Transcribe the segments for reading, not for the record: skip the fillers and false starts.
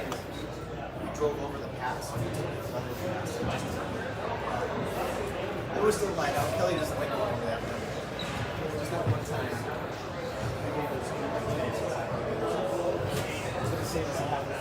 we drove over the pass. It was still light out. Kelly doesn't like going over that. There was that one time. I gave it something like 10. It was the same as it happened.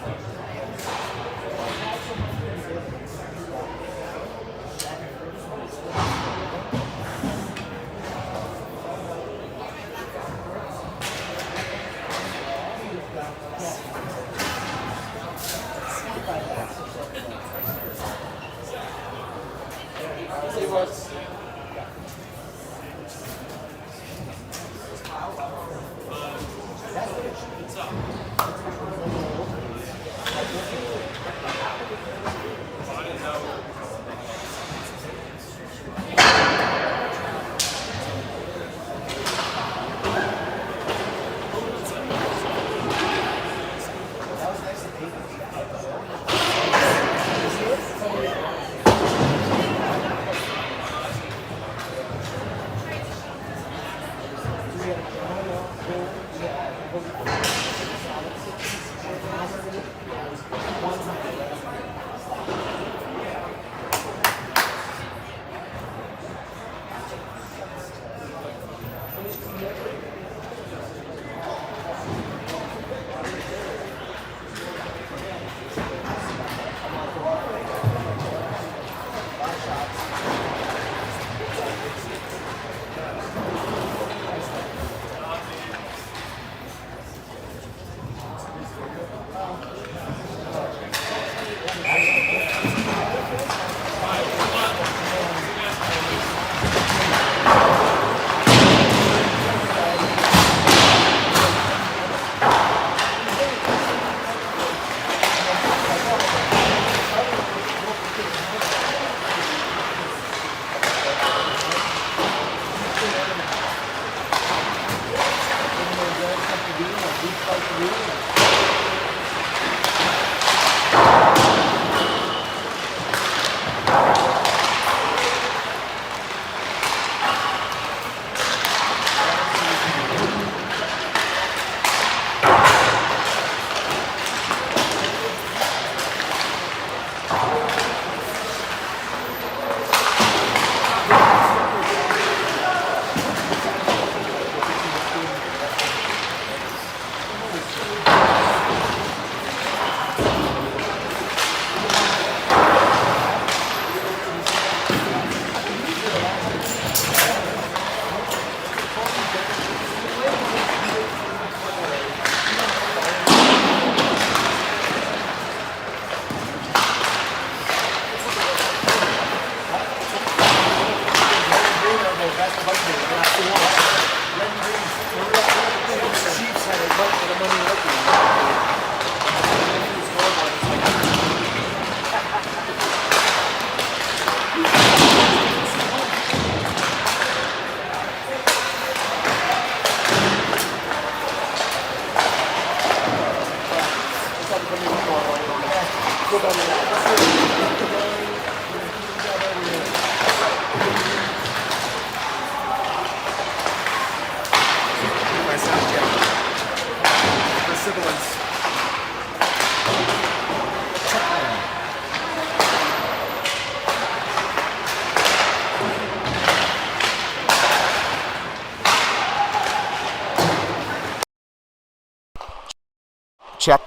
Check.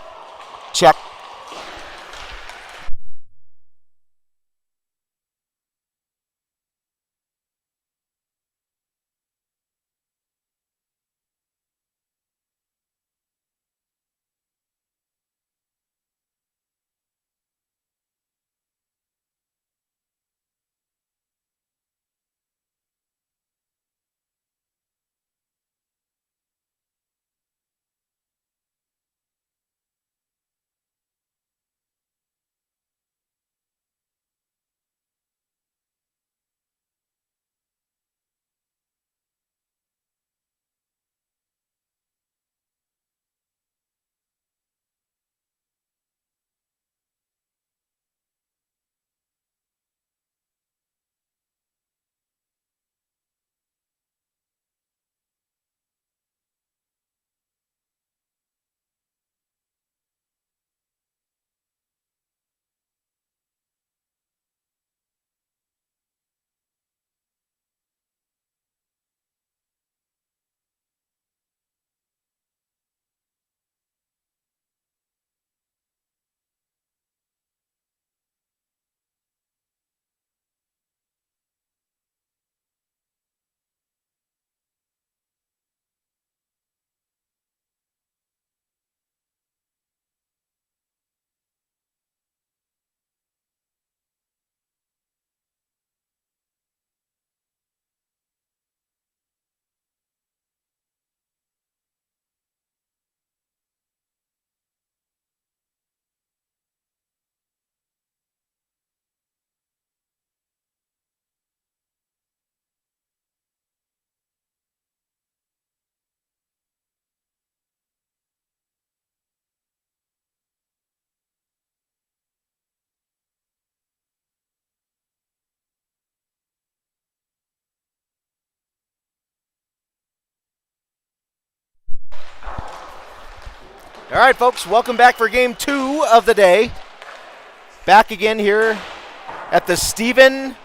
Check. All right, folks, welcome back for game 2 of the day. Back again here at the Stephen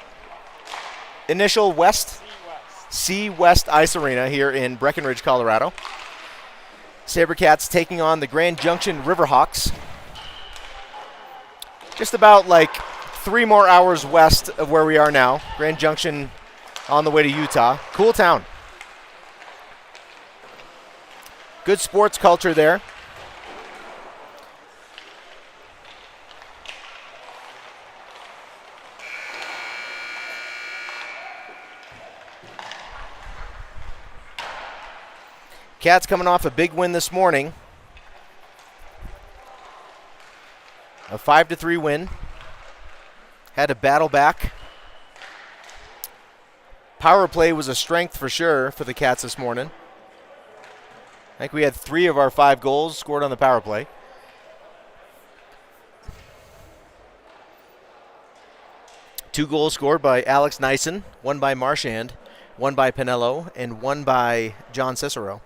Initial West C West Ice Arena here in Breckenridge, Colorado. Sabercats taking on the Grand Junction Riverhawks. Just about like 3 more hours west of where we are now. Grand Junction on the way to Utah. Cool town. Good sports culture there. Cats coming off a big win this morning. A 5-3 win. Had to battle back. Power play was a strength for sure for the Cats this morning. I think we had 3 of our 5 goals scored on the power play. Two goals scored by Alex Nyson, one by Marchand, one by Pinello, and one by John Cicero.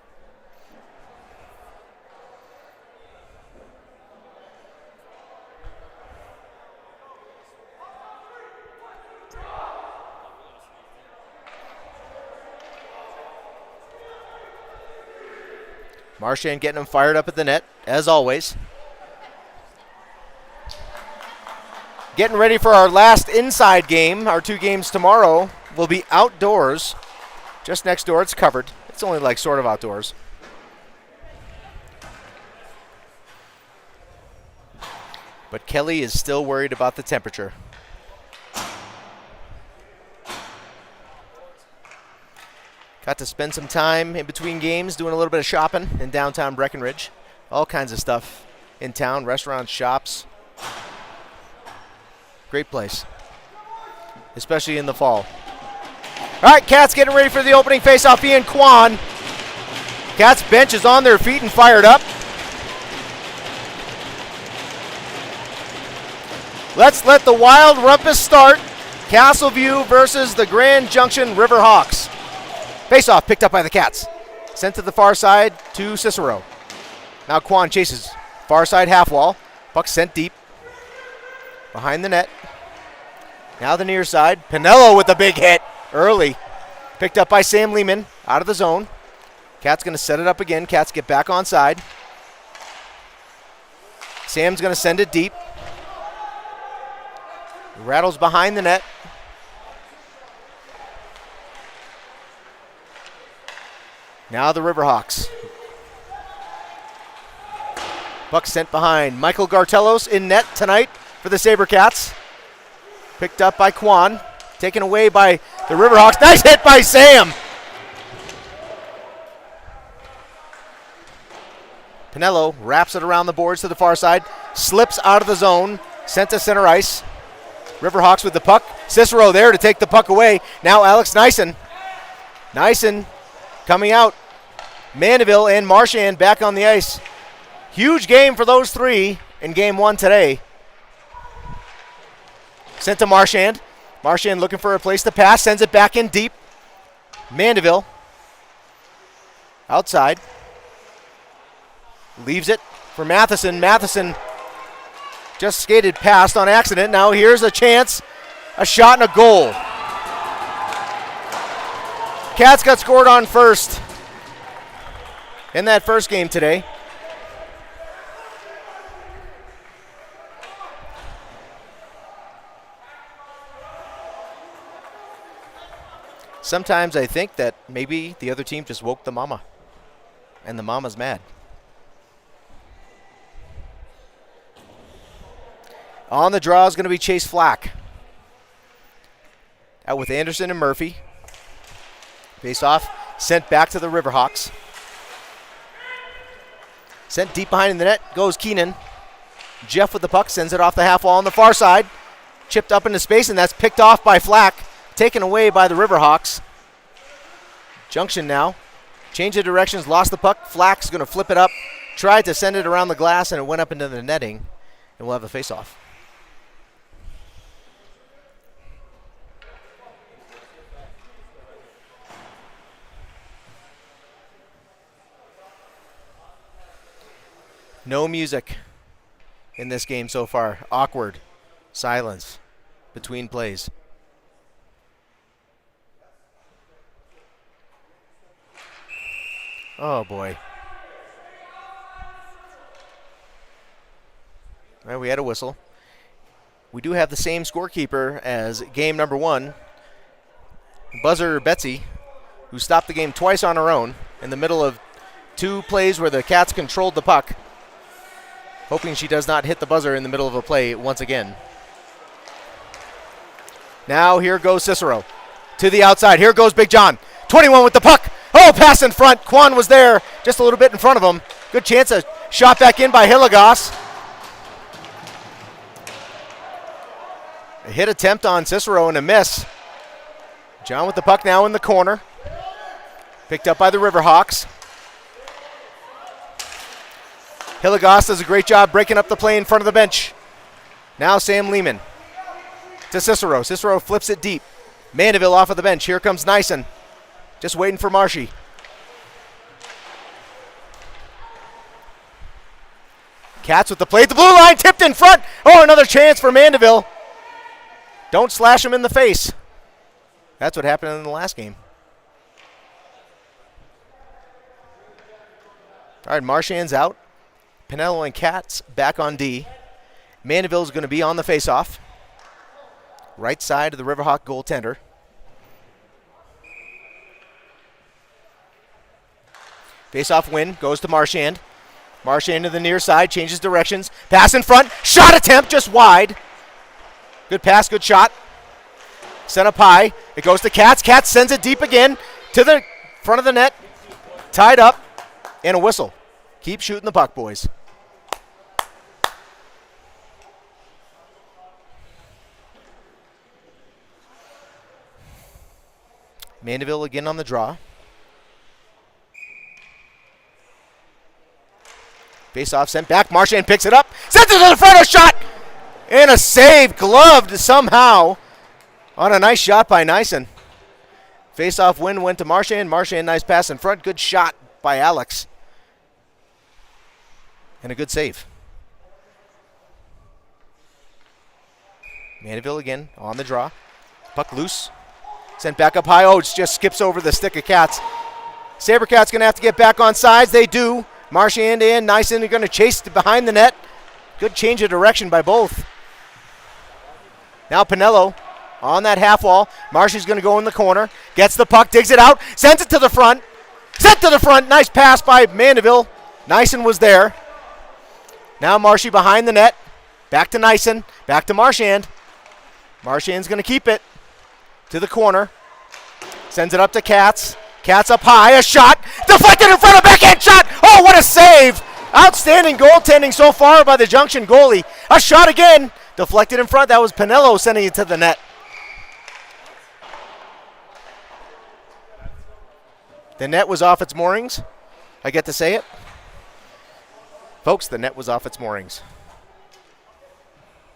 Marchand getting him fired up at the net, as always. Getting ready for our last inside game. Our 2 games tomorrow will be outdoors. Just next door, it's covered. It's only like sort of outdoors. But Kelly is still worried about the temperature. Got to spend some time in between games doing a little bit of shopping in downtown Breckenridge. All kinds of stuff in town, restaurants, shops. Great place, especially in the fall. All right, Cats getting ready for the opening faceoff. Ian Kwan. Cats bench is on their feet and fired up. Let's let the Wild Rumpus start. Castleview versus the Grand Junction Riverhawks. Faceoff picked up by the Cats. Sent to the far side to Cicero. Now Kwan chases. Far side half wall. Puck sent deep. Behind the net. Now the near side. Pinello with the big hit early. Picked up by Sam Lehman. Out of the zone. Cats going to set it up again. Cats get back on side. Sam's going to send it deep. Rattles behind the net. Now the Riverhawks. Puck sent behind. Michael Gartelos in net tonight for the Sabercats. Picked up by Kwan. Taken away by the Riverhawks. Nice hit by Sam. Pinello wraps it around the boards to the far side. Slips out of the zone. Sent to center ice. Riverhawks with the puck. Cicero there to take the puck away. Now Alex Nyson. Nyson coming out. Mandeville and Marchand back on the ice. Huge game for those 3 in game 1 today. Sent to Marchand. Marchand looking for a place to pass. Sends it back in deep. Mandeville. Outside. Leaves it for Matheson. Matheson just skated past on accident. Now here's a chance. A shot and a goal. Cats got scored on first in that first game today. Sometimes I think that maybe the other team just woke the mama, and the mama's mad. On the draw is going to be Chase Flack. Out with Anderson and Murphy. Face off, sent back to the Riverhawks. Sent deep behind the net goes Keenan. Jeff with the puck, sends it off the half wall on the far side. Chipped up into space, and that's picked off by Flack. Taken away by the Riverhawks. Junction now. Change of directions, lost the puck. Flack's going to flip it up. Tried to send it around the glass, and it went up into the netting. And we'll have the face-off. No music in this game so far. Awkward silence between plays. Oh boy. Well, we had a whistle. We do have the same scorekeeper as game number 1, Buzzer Betsy, who stopped the game twice on her own in the middle of 2 plays where the Cats controlled the puck, hoping she does not hit the buzzer in the middle of a play once again. Now here goes Cicero to the outside. Here goes Big John. 21 with the puck. Oh, pass in front. Kwan was there just a little bit in front of him. Good chance. A shot back in by Hilligoss. A hit attempt on Cicero and a miss. John with the puck now in the corner. Picked up by the Riverhawks. Hilligoss does a great job breaking up the play in front of the bench. Now Sam Lehman to Cicero. Cicero flips it deep. Mandeville off of the bench. Here comes Nyson. Just waiting for Marshy. Cats with the play at the blue line. Tipped in front. Oh, another chance for Mandeville. Don't slash him in the face. That's what happened in the last game. All right, Marchand's out. Pinello and Cats back on D. Mandeville's going to be on the faceoff. Right side of the Riverhawk goaltender. Faceoff win goes to Marchand. Marchand to the near side, changes directions. Pass in front. Shot attempt just wide. Good pass, good shot. Sent up high. It goes to Cats. Cats sends it deep again to the front of the net. Tied up. And a whistle. Keep shooting the puck, boys. Mandeville again on the draw. Face-off sent back. Marchand picks it up. Sends it to the front. A shot. And a save. Gloved somehow on a nice shot by Nyson. Face-off win went to Marchand. Marchand, nice pass in front. Good shot by Alex. And a good save. Mandeville again on the draw. Puck loose. Sent back up high. Oh, it just skips over the stick of Cats. Sabercats going to have to get back on sides. They do. Marchand and Nyson are going to chase behind the net. Good change of direction by both. Now Pinello on that half wall. Marshy's going to go in the corner. Gets the puck, digs it out, sends it to the front. Sent to the front. Nice pass by Mandeville. Nyson was there. Now Marshy behind the net. Back to Nyson. Back to Marchand. Marchand's going to keep it to the corner. Sends it up to Cats. Cats up high. A shot. Deflected in front of backhand shot. Oh, what a save. Outstanding goaltending so far by the Junction goalie. A shot again. Deflected in front. That was Pinello sending it to the net. The net was off its moorings. I get to say it. Folks, the net was off its moorings.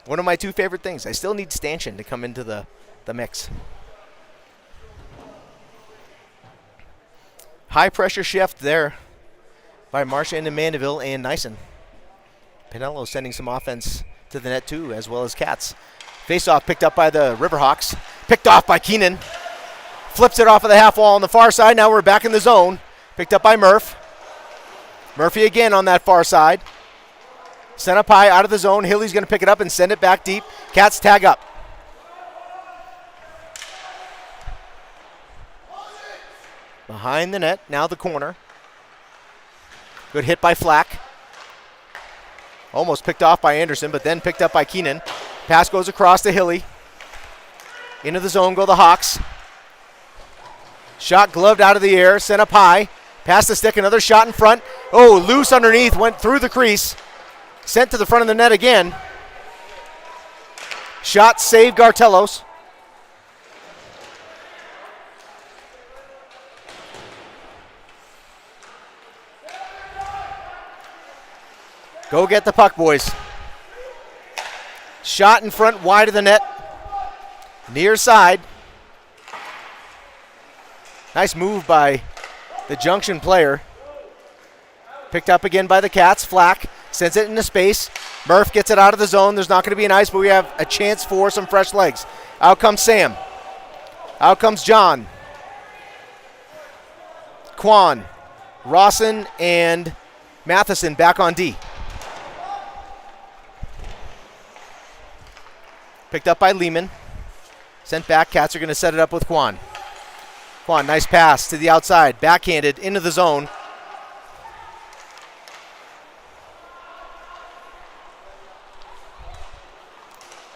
One of my 2 favorite things. I still need stanchion to come into the mix. High pressure shift there by Marchand and Mandeville and Nyson. Pinello sending some offense to the net too, as well as Cats. Face-off picked up by the Riverhawks. Picked off by Keenan. Flips it off of the half wall on the far side. Now we're back in the zone. Picked up by Murph. Murphy again on that far side. Sent up high out of the zone. Hilly's going to pick it up and send it back deep. Cats tag up. Behind the net, now the corner. Good hit by Flack. Almost picked off by Anderson, but then picked up by Keenan. Pass goes across to Hilly. Into the zone go the Hawks. Shot gloved out of the air, sent up high. Past the stick, another shot in front. Oh, loose underneath, went through the crease. Sent to the front of the net again. Shot saved Gartelos. Go get the puck, boys. Shot in front, wide of the net. Near side. Nice move by the Junction player. Picked up again by the Cats. Flack Sends it into space. Murph gets it out of the zone. There's not going to be an ice, but we have a chance for some fresh legs. Out comes Sam. Out comes John. Quan, Rawson, and Matheson back on D. Picked up by Lehman. Sent back. Cats are going to set it up with Quan. Quan, nice pass to the outside. Backhanded into the zone.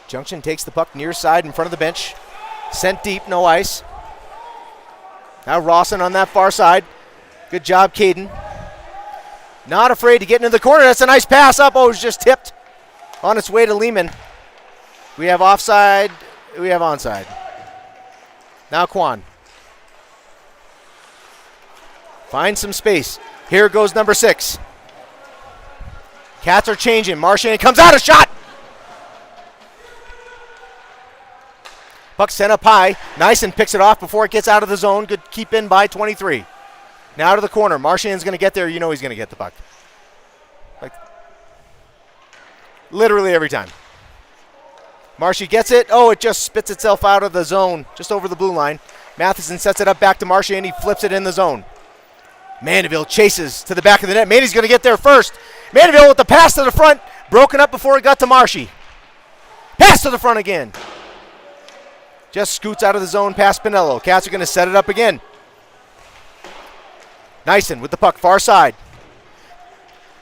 Junction takes the puck near side in front of the bench. Sent deep, no ice. Now Rawson on that far side. Good job, Caden. Not afraid to get into the corner. That's a nice pass up. Oh, it was just tipped on its way to Lehman. We have offside. We have onside. Now Quan. Find some space. Here goes number 6. Cats are changing. Marchand comes out, a shot. Puck sent up high. Nyson picks it off before it gets out of the zone. Good keep in by 23. Now to the corner. Marchand's going to get there. You know he's going to get the puck. Like, literally every time. Marshy gets it. Oh, it just spits itself out of the zone, just over the blue line. Matheson sets it up back to Marchand. He flips it in the zone. Mandeville chases to the back of the net. Mandy's going to get there first. Mandeville with the pass to the front. Broken up before it got to Marshy. Pass to the front again. Just scoots out of the zone past Pinello. Cats are going to set it up again. Nyson with the puck, far side.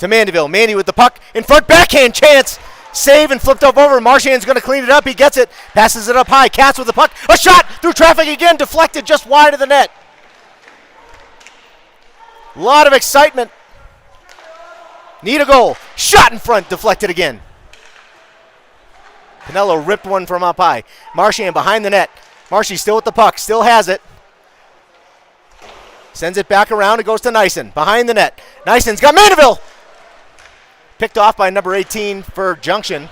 To Mandeville. Mandy with the puck in front. Backhand chance. Save and flipped up over. Marchand's going to clean it up. He gets it. Passes it up high. Cats with the puck. A shot through traffic again. Deflected just wide of the net. A lot of excitement. Need a goal. Shot in front. Deflected again. Pinello ripped one from up high. Marchand behind the net. Marshy still with the puck. Still has it. Sends it back around. It goes to Nyson. Behind the net. Nyson's got Mandeville. Picked off by number 18 for Junction.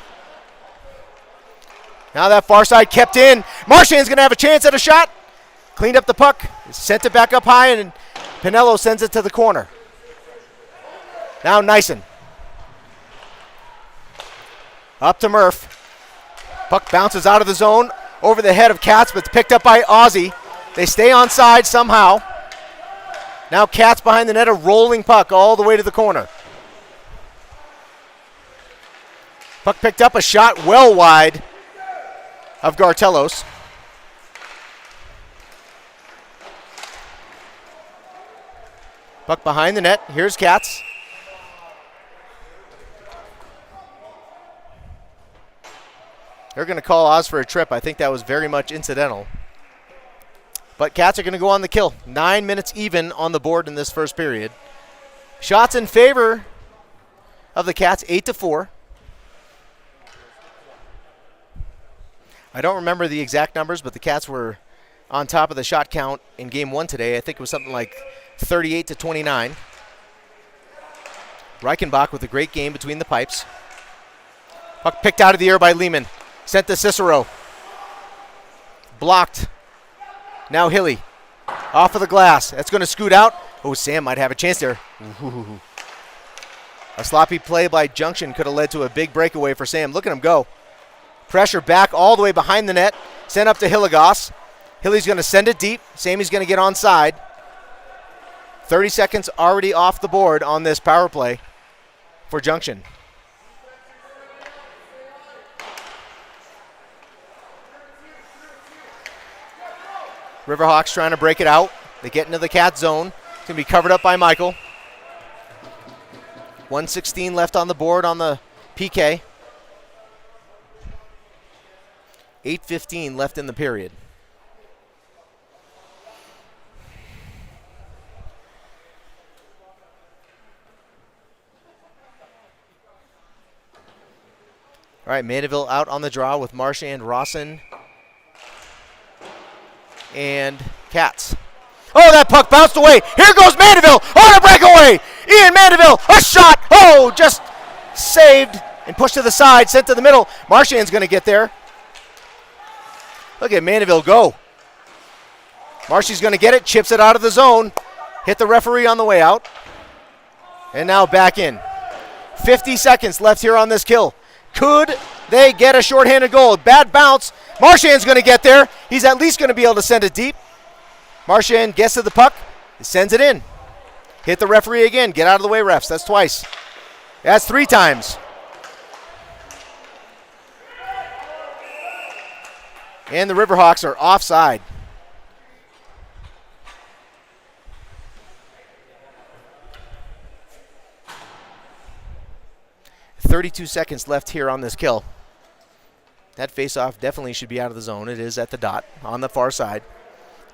Now that far side kept in. Marchand's going to have a chance at a shot. Cleaned up the puck. Sent it back up high, and Pinello sends it to the corner. Now Nyson. Up to Murph. Puck bounces out of the zone over the head of Cats, but it's picked up by Ozzy. They stay on side somehow. Now Cats behind the net, a rolling puck all the way to the corner. Puck picked up, a shot well wide of Gartelos. Puck behind the net. Here's Cats. They're going to call Oz for a trip. I think that was very much incidental. But Cats are going to go on the kill. 9 minutes even on the board in this first period. Shots in favor of the Cats, 8-4. I don't remember the exact numbers, but the Cats were on top of the shot count in game 1 today. I think it was something like 38-29. Reichenbach with a great game between the pipes. Puck picked out of the air by Lehman. Sent to Cicero. Blocked. Now Hilly. Off of the glass. That's going to scoot out. Oh, Sam might have a chance there. Ooh. A sloppy play by Junction could have led to a big breakaway for Sam. Look at him go. Pressure back all the way behind the net. Sent up to Hilligoss. Hilly's going to send it deep. Sammy's going to get onside. 30 seconds already off the board on this power play for Junction. Riverhawks trying to break it out. They get into the Cat zone. It's going to be covered up by Michael. 1:16 left on the board on the PK. 8:15 left in the period. All right, Mandeville out on the draw with Marchand, Rawson, and Cats. Oh, that puck bounced away. Here goes Mandeville on a breakaway. Ian Mandeville, a shot. Oh, just saved and pushed to the side, sent to the middle. Marchand's going to get there. Look at Mandeville go. Marshy's going to get it, chips it out of the zone. Hit the referee on the way out. And now back in. 50 seconds left here on this kill. Could they get a shorthanded goal? Bad bounce. Marchand's going to get there. He's at least going to be able to send it deep. Marchand gets to the puck. He sends it in. Hit the referee again. Get out of the way, refs. That's twice. That's 3 times. And the Riverhawks are offside. .32 seconds left here on this kill. That faceoff definitely should be out of the zone. It is at the dot on the far side.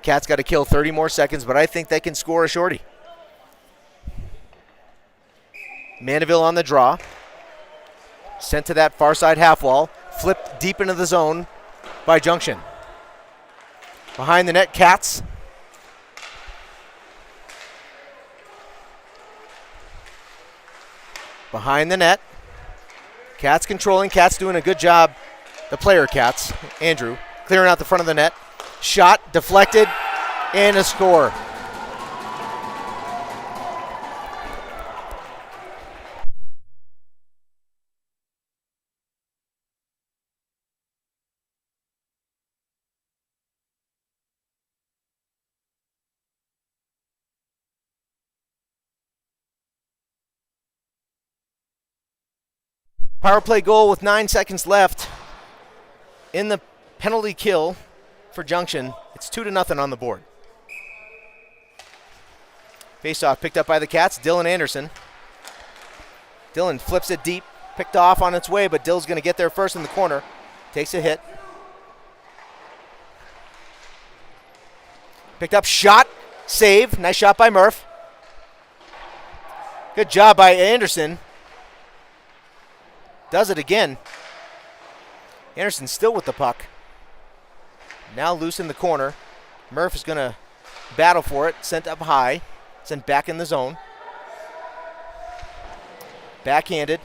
Cats got to kill 30 more seconds, but I think they can score a shorty. Mandeville on the draw. Sent to that far side half wall. Flipped deep into the zone by Junction. Behind the net, Cats. Behind the net. Cats controlling. Cats doing a good job. The player Cats, Andrew, clearing out the front of the net. Shot, deflected, and a score. Power play goal with 9 seconds left in the penalty kill for Junction. It's 2-0 on the board. Face-off picked up by the Cats. Dylan Anderson. Dylan flips it deep. Picked off on its way, but Dill's going to get there first in the corner. Takes a hit. Picked up, shot, save. Nice shot by Murph. Good job by Anderson. Does it again. Anderson still with the puck. Now loose in the corner. Murph is going to battle for it. Sent up high. Sent back in the zone. Backhanded.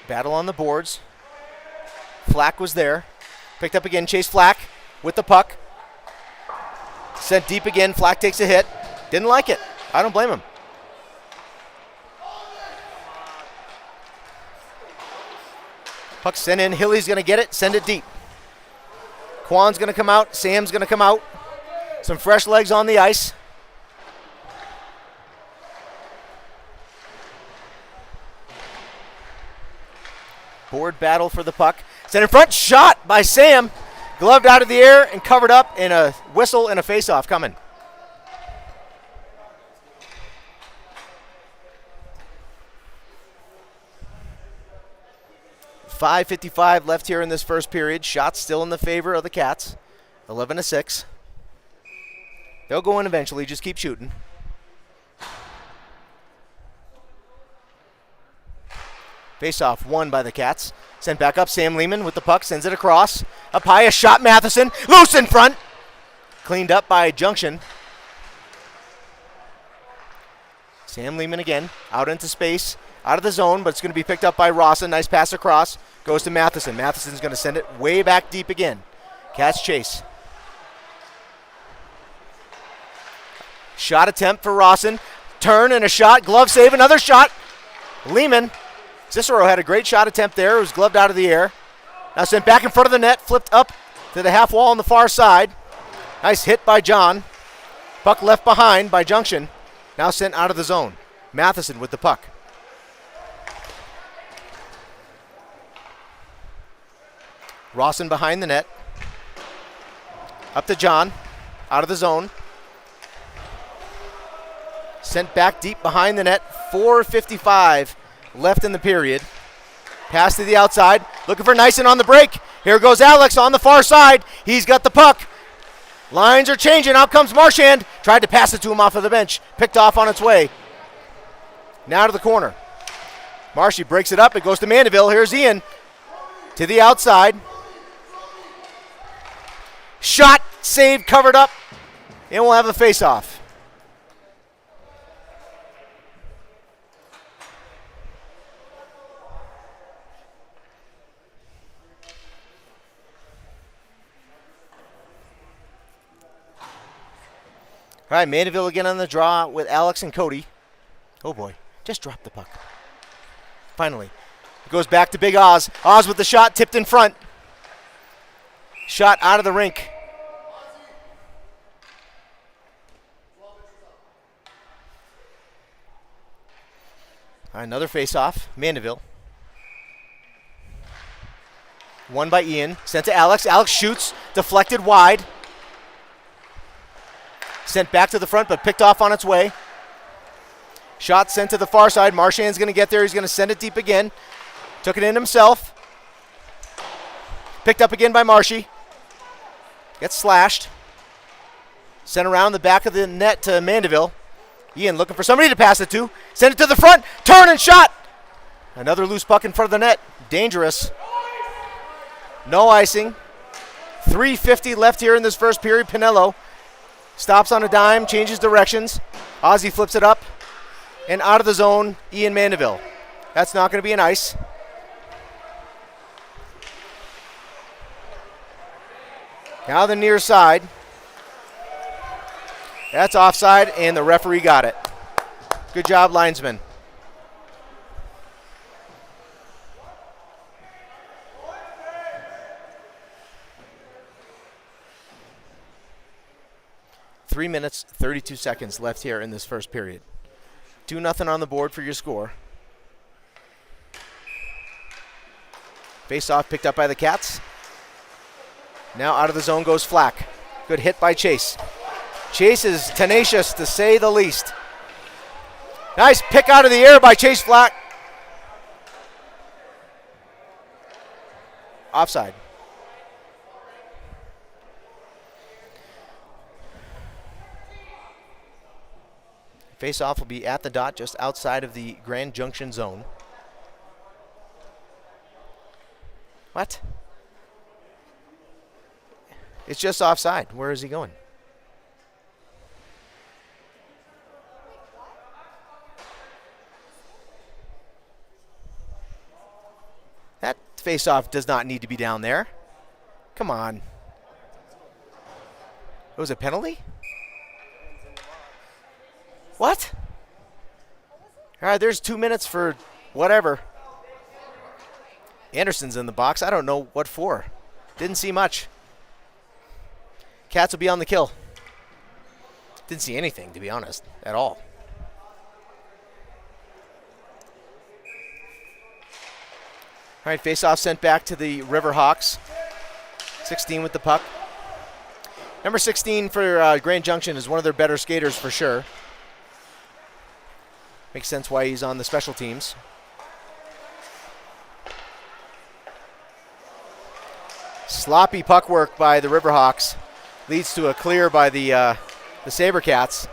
Battle on the boards. Flack was there. Picked up again. Chase Flack with the puck. Sent deep again. Flack takes a hit. Didn't like it. I don't blame him. Puck sent in. Hilly's going to get it. Send it deep. Kwan's going to come out. Sam's going to come out. Some fresh legs on the ice. Board battle for the puck. Sent in front. Shot by Sam. Gloved out of the air and covered up, in a whistle and a face-off coming. .5:55 left here in this first period. Shots still in the favor of the Cats. 11-6. They'll go in eventually. Just keep shooting. Face-off won by the Cats. Sent back up. Sam Lehman with the puck. Sends it across. Up high. A shot. Matheson. Loose in front. Cleaned up by Junction. Sam Lehman again. Out into space. Out of the zone, but it's going to be picked up by Rawson. Nice pass across. Goes to Matheson. Matheson's going to send it way back deep again. Cats chase. Shot attempt for Rawson. Turn and a shot. Glove save. Another shot. Lehman. Cicero had a great shot attempt there. It was gloved out of the air. Now sent back in front of the net. Flipped up to the half wall on the far side. Nice hit by John. Puck left behind by Junction. Now sent out of the zone. Matheson with the puck. Rawson behind the net. Up to John. Out of the zone. Sent back deep behind the net. 4:55 left in the period. Pass to the outside. Looking for Nyson on the break. Here goes Alex on the far side. He's got the puck. Lines are changing. Out comes Marchand. Tried to pass it to him off of the bench. Picked off on its way. Now to the corner. Marshy breaks it up. It goes to Mandeville. Here's Ian. To the outside. Shot, saved, covered up, and we'll have a face-off. All right, Mandeville again on the draw with Alex and Cody Oh boy, just drop the puck. Finally. It goes back to Big Oz. Oz with the shot, tipped in front. Shot out of the rink. Another face-off, Mandeville. Won by Ian, sent to Alex. Alex shoots, deflected wide. Sent back to the front, but picked off on its way. Shot sent to the far side. Marchand's going to get there. He's going to send it deep again. Took it in himself. Picked up again by Marshy. Gets slashed. Sent around the back of the net to Mandeville. Ian looking for somebody to pass it to. Send it to the front. Turn and shot. Another loose puck in front of the net. Dangerous. No icing. 3:50 left here in this first period. Pinello stops on a dime, changes directions. Ozzy flips it up. And out of the zone, Ian Mandeville. That's not going to be an ice. Now the near side. That's offside, and the referee got it. Good job, linesman. Three minutes, 32 seconds left here in this first period. 2-0 on the board for your score. Face-off picked up by the Cats. Now out of the zone goes Flack. Good hit by Chase. Chase is tenacious, to say the least. Nice pick out of the air by Chase Flack. Offside. Face-off will be at the dot, just outside of the Grand Junction zone. What? It's just offside. Where is he going? That face-off does not need to be down there. Come on. It was a penalty? What? All right, there's 2 minutes for whatever. Anderson's in the box. I don't know what for. Didn't see much. Cats will be on the kill. Didn't see anything, to be honest, at all. All right, face-off sent back to the Riverhawks. 16 with the puck. Number 16 for Grand Junction is one of their better skaters for sure. Makes sense why he's on the special teams. Sloppy puck work by the Riverhawks leads to a clear by the Sabercats.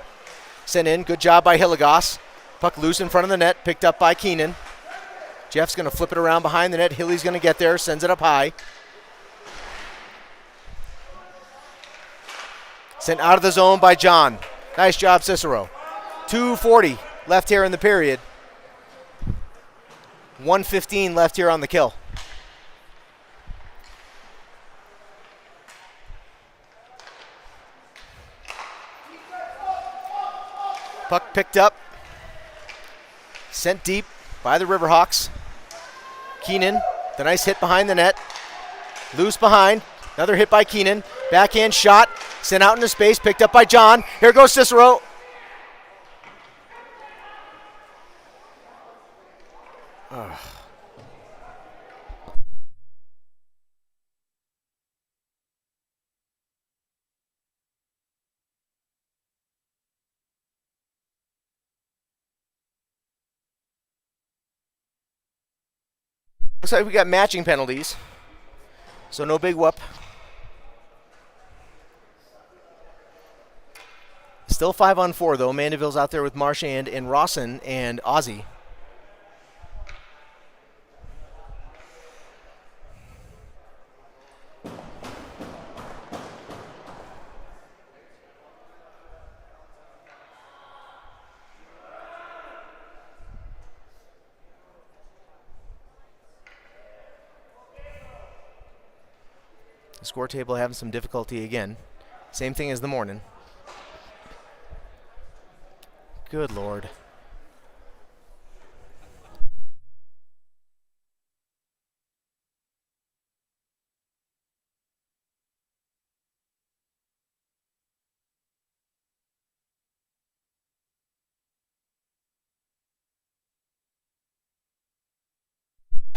Sent in, good job by Hilligoss. Puck loose in front of the net, picked up by Keenan. Jeff's going to flip it around behind the net. Hilly's going to get there, sends it up high. Sent out of the zone by John. Nice job, Cicero. 2:40 left here in the period. 1:15 left here on the kill. Puck picked up. Sent deep by the Riverhawks. Keenan, the nice hit behind the net. Loose behind. Another hit by Keenan. Backhand shot. Sent out into space. Picked up by John. Here goes Cicero. Ugh. Looks like we got matching penalties, so no big whoop. Still 5-on-4 though. Mandeville's out there with Marchand and Rawson and Ozzy. The score table having some difficulty again. Same thing as the morning. Good Lord.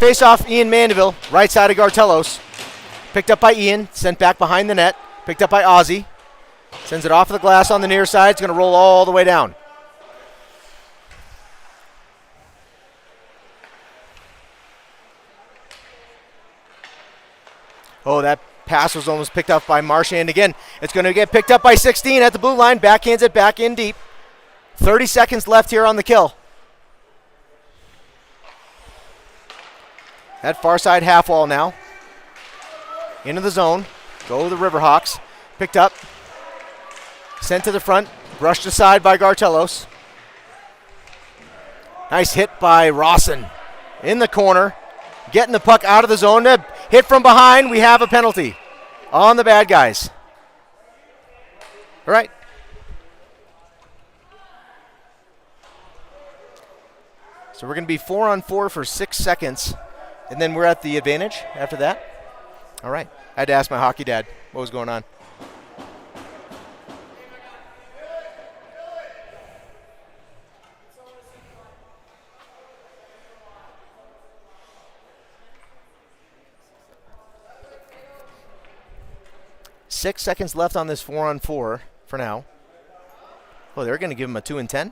Face off, Ian Mandeville, right side of Gartelos. Picked up by Ian, sent back behind the net. Picked up by Ozzy. Sends it off of the glass on the near side. It's going to roll all the way down. Oh, that pass was almost picked up by Marchand again. It's going to get picked up by 16 at the blue line. Backhands it back in deep. 30 seconds left here on the kill. That far side half wall now. Into the zone. Go the Riverhawks. Picked up. Sent to the front. Brushed aside by Gartelos. Nice hit by Rawson. In the corner. Getting the puck out of the zone. Hit from behind. We have a penalty on the bad guys. All right. So we're going to be 4-on-4 for 6 seconds. And then we're at the advantage after that. All right. I had to ask my hockey dad what was going on. Six seconds left on this 4-on-4 for now. Oh, they're going to give him a 2-10.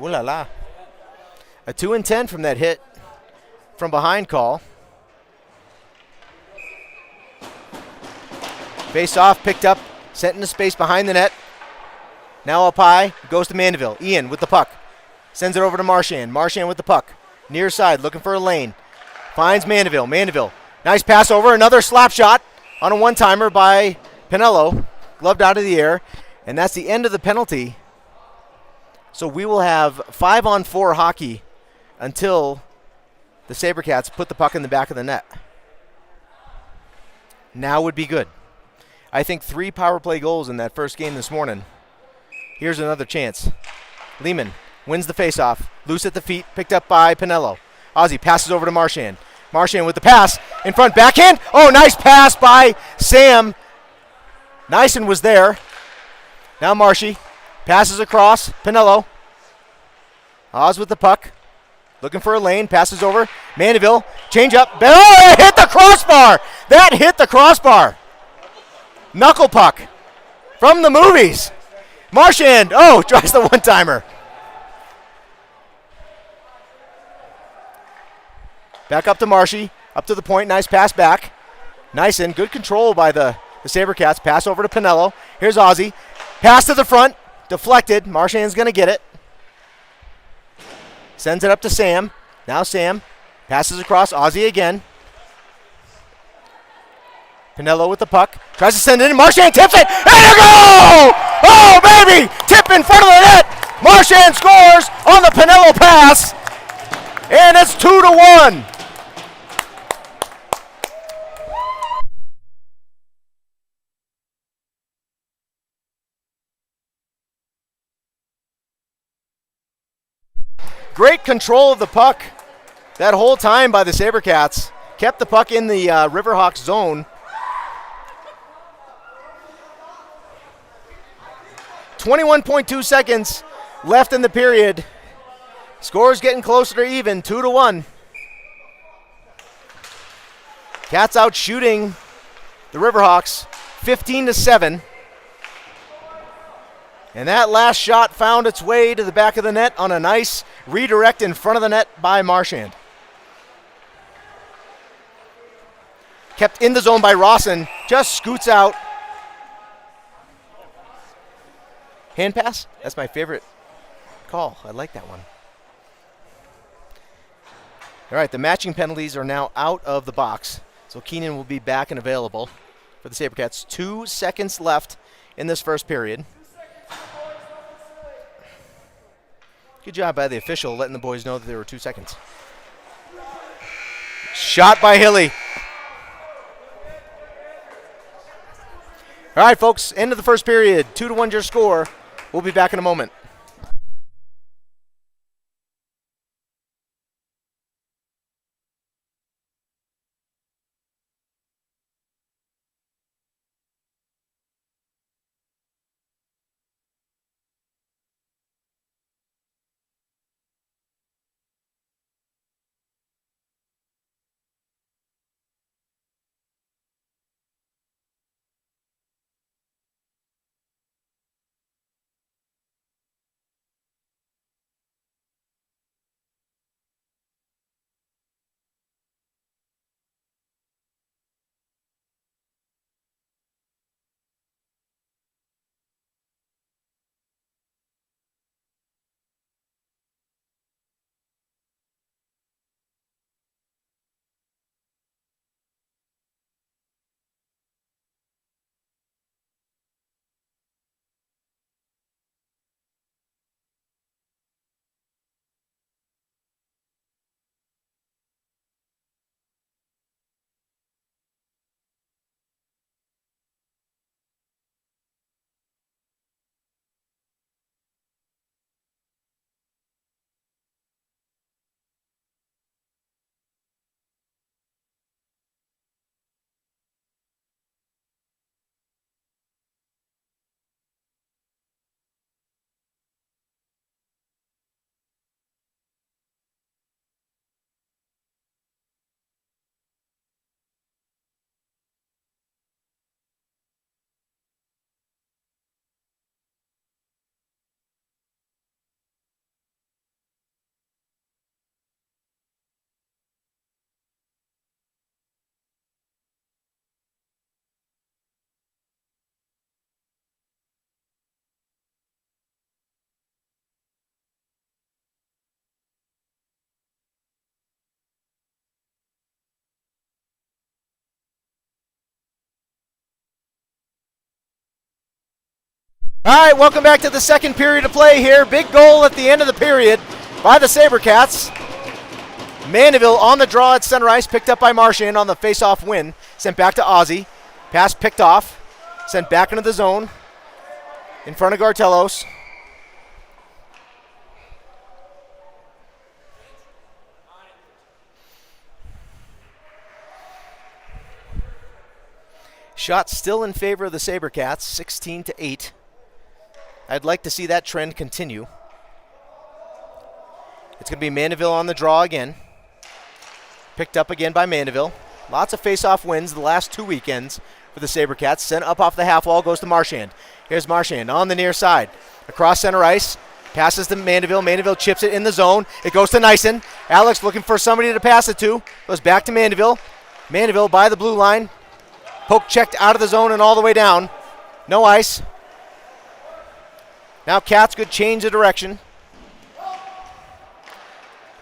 Ooh la la. A 2-10 from that hit from behind call. Face off, picked up, sent into space behind the net. Now up high, goes to Mandeville. Ian with the puck. Sends it over to Marchand. Marchand with the puck. Near side, looking for a lane. Finds Mandeville. Mandeville. Nice pass over. Another slap shot on a one-timer by Pinello. Gloved out of the air. And that's the end of the penalty. So we will have 5-on-4 hockey until the Sabercats put the puck in the back of the net. Now would be good. I think 3 power play goals in that first game this morning. Here's another chance. Lehman wins the faceoff. Loose at the feet, picked up by Pinello. Ozzy passes over to Marchand. Marchand with the pass. In front, backhand. Oh, nice pass by Sam. Nyson was there. Now Marshy passes across. Pinello. Oz with the puck. Looking for a lane. Passes over. Mandeville. Change up. Oh, it hit the crossbar. That hit the crossbar. Knuckle puck from the movies. Marchand. Oh, tries the one-timer. Back up to Marshy. Up to the point. Nice pass back. Nice and good control by the Sabercats. Pass over to Pinello. Here's Ozzy. Pass to the front. Deflected. Marchand's going to get it. Sends it up to Sam. Now Sam passes across. Ozzy again. Pinello with the puck. Tries to send it in. Marchand tips it. And a goal! Oh, baby! Tip in front of the net. Marchand scores on the Pinello pass. And it's 2-1. Great control of the puck that whole time by the Sabercats. Kept the puck in the Riverhawks zone. 21.2 seconds left in the period. Scores getting closer to even, 2-1. Cats out shooting the Riverhawks 15-7. And that last shot found its way to the back of the net on a nice redirect in front of the net by Marchand. Kept in the zone by Rawson, just scoots out. Hand pass? That's my favorite call. I like that one. All right, the matching penalties are now out of the box. So Keenan will be back and available for the Sabercats. 2 seconds left in this first period. Good job by the official letting the boys know that there were 2 seconds. Shot by Hilly. All right, folks, end of the first period. 2-1 your score. We'll be back in a moment. All right, welcome back to the second period of play here. Big goal at the end of the period by the Sabercats. Mandeville on the draw at center ice, picked up by Marchand on the face-off win. Sent back to Ozzie. Pass picked off. Sent back into the zone. In front of Gartelos. Shot still in favor of the Sabercats, 16-8. I'd like to see that trend continue. It's going to be Mandeville on the draw again. Picked up again by Mandeville. Lots of face-off wins the last 2 weekends for the Sabercats. Sent up off the half wall, goes to Marchand. Here's Marchand on the near side. Across center ice. Passes to Mandeville. Mandeville chips it in the zone. It goes to Nyson. Alex looking for somebody to pass it to. Goes back to Mandeville. Mandeville by the blue line. Poke checked out of the zone and all the way down. No ice. Now Cats could change the direction.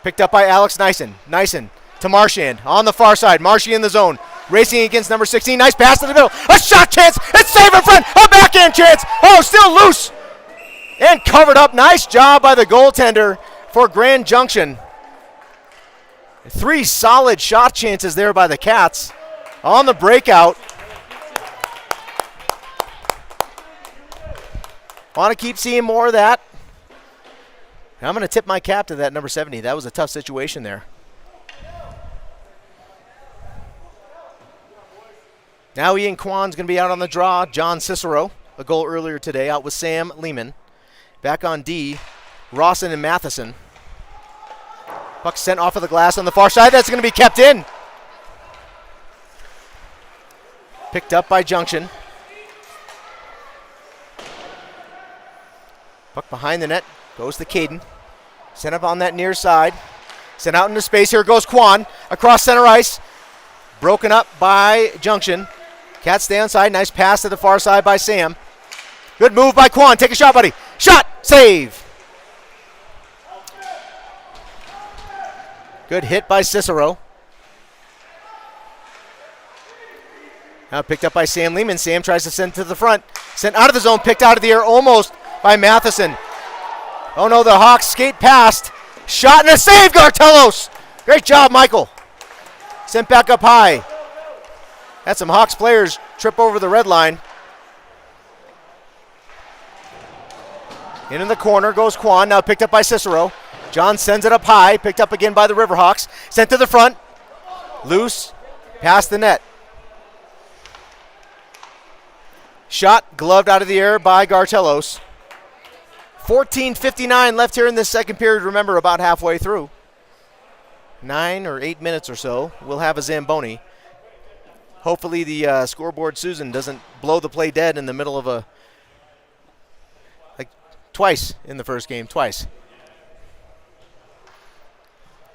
Picked up by Alex Nyson. Nyson to Marchand on the far side. Marchand in the zone. Racing against number 16. Nice pass to the middle. A shot chance. It's saved in front. A backhand chance. Oh, still loose. And covered up. Nice job by the goaltender for Grand Junction. 3 solid shot chances there by the Cats on the breakout. Want to keep seeing more of that. I'm going to tip my cap to that number 70. That was a tough situation there. Now Ian Kwan's going to be out on the draw. John Cicero, a goal earlier today, out with Sam Lehman. Back on D, Rawson and Matheson. Puck sent off of the glass on the far side. That's going to be kept in. Picked up by Junction. Puck behind the net. Goes to Caden. Sent up on that near side. Sent out into space. Here goes Kwan. Across center ice. Broken up by Junction. Cats stay on side. Nice pass to the far side by Sam. Good move by Kwan. Take a shot, buddy. Shot. Save. Good hit by Cicero. Now picked up by Sam Lehman. Sam tries to send to the front. Sent out of the zone. Picked out of the air almost by Matheson. Oh no, the Hawks skate past. Shot and a save, Gartelos. Great job, Michael. Sent back up high. Had some Hawks players trip over the red line. Into the corner goes Kwan, now picked up by Cicero. John sends it up high, picked up again by the Riverhawks. Sent to the front. Loose, past the net. Shot gloved out of the air by Gartelos. 14:59 left here in this second period. Remember, about halfway through. 9 or 8 minutes or so. We'll have a Zamboni. Hopefully the scoreboard Susan doesn't blow the play dead in the middle of twice in the first game, twice.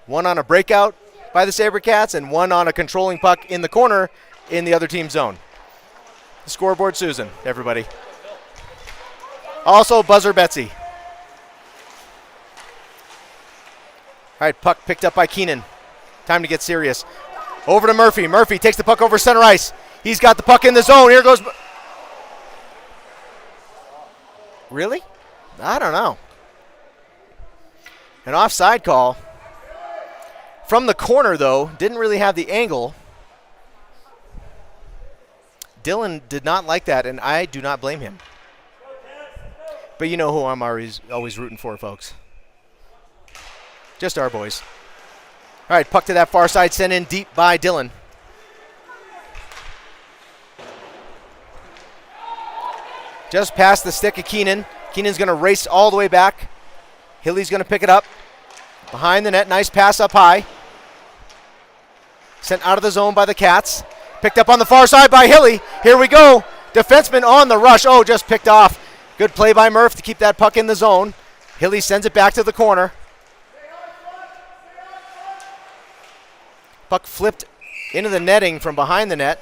One on a breakout by the Sabercats and one on a controlling puck in the corner in the other team's zone. The scoreboard Susan, everybody. Also buzzer Betsy. All right, puck picked up by Keenan. Time to get serious. Over to Murphy. Murphy takes the puck over center ice. He's got the puck in the zone. Here goes. Really? I don't know. An offside call. From the corner, though, didn't really have the angle. Dylan did not like that, and I do not blame him. But you know who I'm always rooting for, folks. Just our boys. All right, puck to that far side, sent in deep by Dylan. Just past the stick of Keenan. Keenan's going to race all the way back. Hilly's going to pick it up. Behind the net, nice pass up high. Sent out of the zone by the Cats. Picked up on the far side by Hilly. Here we go. Defenseman on the rush. Oh, just picked off. Good play by Murph to keep that puck in the zone. Hilly sends it back to the corner. Puck flipped into the netting from behind the net.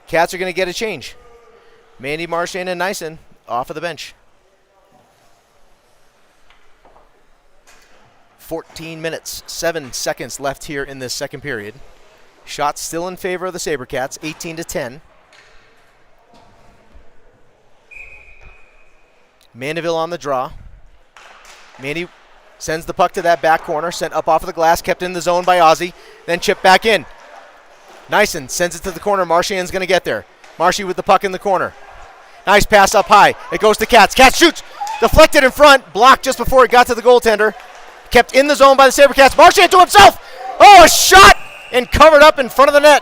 Cats are going to get a change. Mandy Marchand and Nyson off of the bench. 14 minutes, 7 seconds left here in this second period. Shots still in favor of the Sabercats, 18-10. Mandeville on the draw. Mandy sends the puck to that back corner, sent up off of the glass, kept in the zone by Ozzy, then chipped back in. Nyson sends it to the corner. Marchand's going to get there. Marshy with the puck in the corner. Nice pass up high. It goes to Katz. Katz shoots. Deflected in front. Blocked just before it got to the goaltender. Kept in the zone by the Sabercats. Marchand to himself. Oh, a shot! And covered up in front of the net.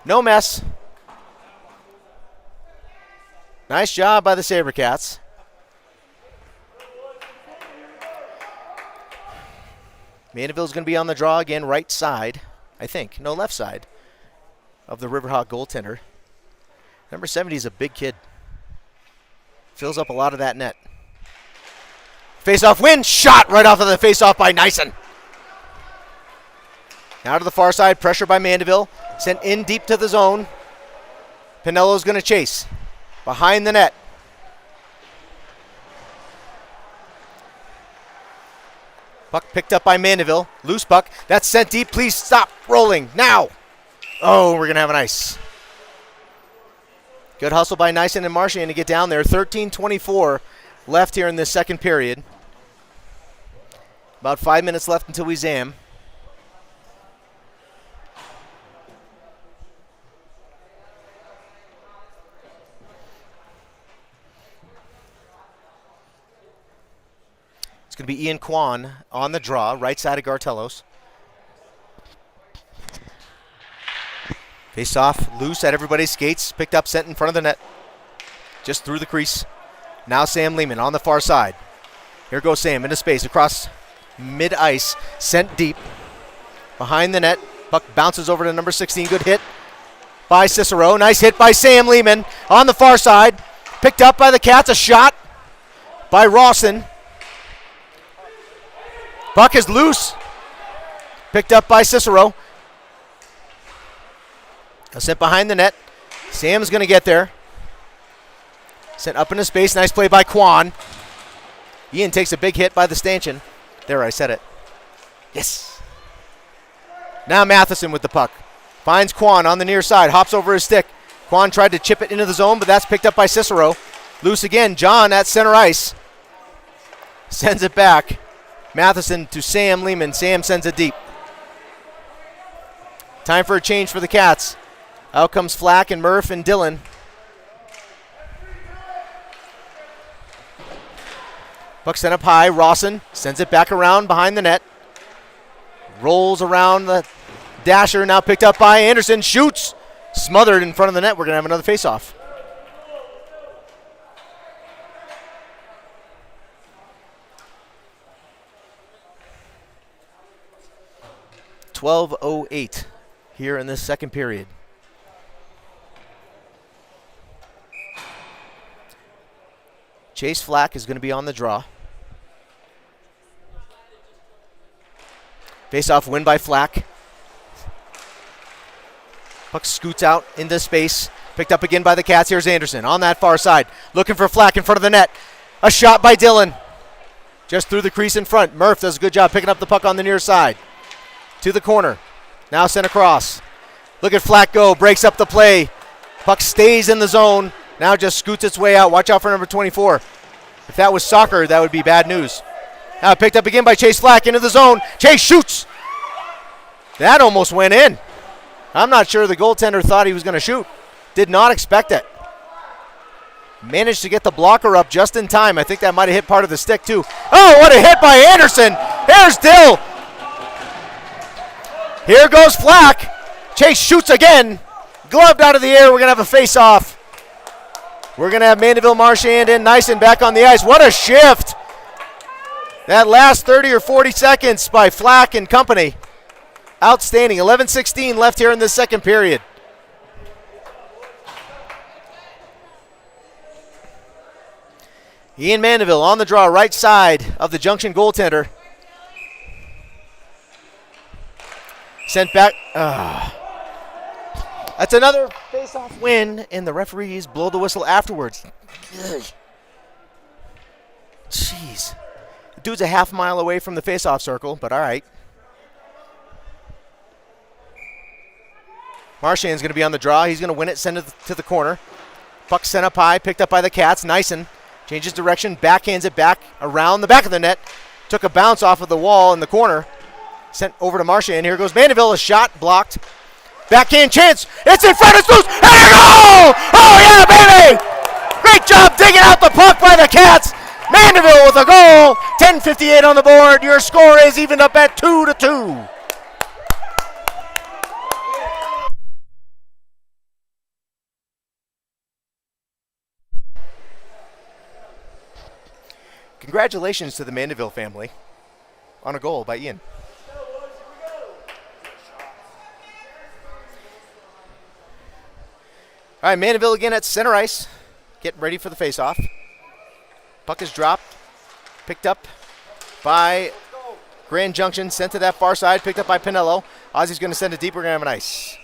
No mess. Nice job by the Sabercats. Mandeville's going to be on the draw again, right side, I think. No, left side of the Riverhawk goaltender. Number 70 is a big kid. Fills up a lot of that net. Face-off win. Shot right off of the face-off by Nyson. Now to the far side. Pressure by Mandeville. Sent in deep to the zone. Pinello's going to chase. Behind the net. Puck picked up by Mandeville. Loose puck. That's sent deep. Please stop rolling now. Oh, we're going to have an ice. Good hustle by Nyson and Marchand to get down there. 13:24 left here in this second period. About 5 minutes left until we zam. It's going to be Ian Kwan on the draw, right side of Gartelos. Face off, loose at everybody's skates. Picked up, sent in front of the net. Just through the crease. Now Sam Lehman on the far side. Here goes Sam into space across mid-ice. Sent deep. Behind the net. Puck bounces over to number 16. Good hit by Cicero. Nice hit by Sam Lehman on the far side. Picked up by the Cats. A shot by Rawson. Puck is loose. Picked up by Cicero. Sent behind the net. Sam's going to get there. Sent up into space. Nice play by Kwan. Ian takes a big hit by the stanchion. There, I said it. Yes. Now Matheson with the puck. Finds Kwan on the near side. Hops over his stick. Kwan tried to chip it into the zone, but that's picked up by Cicero. Loose again. John at center ice. Sends it back. Matheson to Sam Lehman. Sam sends it deep. Time for a change for the Cats. Out comes Flack and Murph and Dillon. Puck sent up high. Rawson sends it back around behind the net. Rolls around the dasher. Now picked up by Anderson. Shoots. Smothered in front of the net. We're going to have another face-off. .12:08 here in this second period. Chase Flack is going to be on the draw. Face-off win by Flack. Puck scoots out into space. Picked up again by the Cats. Here's Anderson on that far side. Looking for Flack in front of the net. A shot by Dillon. Just through the crease in front. Murph does a good job picking up the puck on the near side. To the corner. Now sent across. Look at Flack go. Breaks up the play. Puck stays in the zone. Now just scoots its way out. Watch out for number 24. If that was soccer, that would be bad news. Now picked up again by Chase Flack into the zone. Chase shoots. That almost went in. I'm not sure the goaltender thought he was going to shoot. Did not expect it. Managed to get the blocker up just in time. I think that might have hit part of the stick too. Oh, what a hit by Anderson. Here's Dill. Here goes Flack. Chase shoots again. Gloved out of the air. We're going to have a face-off. We're going to have Mandeville, Marchand, and Nyson back on the ice. What a shift. That last 30 or 40 seconds by Flack and company. Outstanding. 11:16 left here in the second period. Ian Mandeville on the draw, right side of the Junction goaltender. Sent back. That's another face-off win, and the referees blow the whistle afterwards. Ugh. Jeez. The dude's a half mile away from the face-off circle, but all right. Marchand's going to be on the draw. He's going to win it, send it to the corner. Puck sent up high, picked up by the Cats. Nyson Changes direction, backhands it back around the back of the net. Took a bounce off of the wall in the corner. Sent over to Marchand. Here goes Mandeville. A shot blocked. Backhand chance. It's in front. It's loose. And a goal! Oh, yeah, baby! Great job digging out the puck by the Cats. Mandeville with a goal. 10:58 on the board. Your score is evened up at 2-2. Congratulations to the Mandeville family on a goal by Ian. All right, Mandeville again at center ice, getting ready for the faceoff. Puck is dropped, picked up by Grand Junction, sent to that far side, picked up by Pinello. Ozzy's going to send it deep. We're going to have an ice.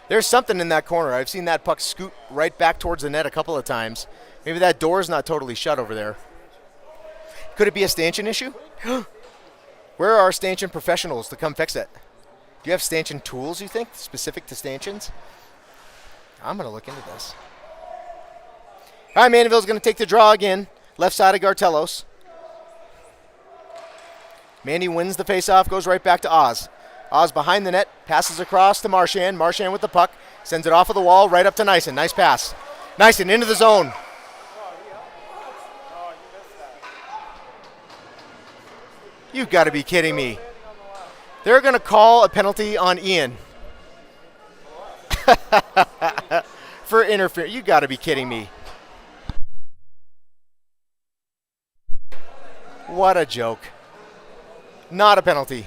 There's something in that corner. I've seen that puck scoot right back towards the net a couple of times. Maybe that door's not totally shut over there. Could it be a stanchion issue? Where are our stanchion professionals to come fix it? Do you have stanchion tools, you think, specific to stanchions? I'm going to look into this. All right, Mandeville's going to take the draw again. Left side of Gartelos. Mandy wins the faceoff, goes right back to Oz. Oz behind the net, passes across to Marchand. Marchand with the puck, sends it off of the wall, right up to Nyson. Nice pass. Nyson into the zone. You've got to be kidding me. They're going to call a penalty on Ian. For interference. You've got to be kidding me. What a joke. Not a penalty.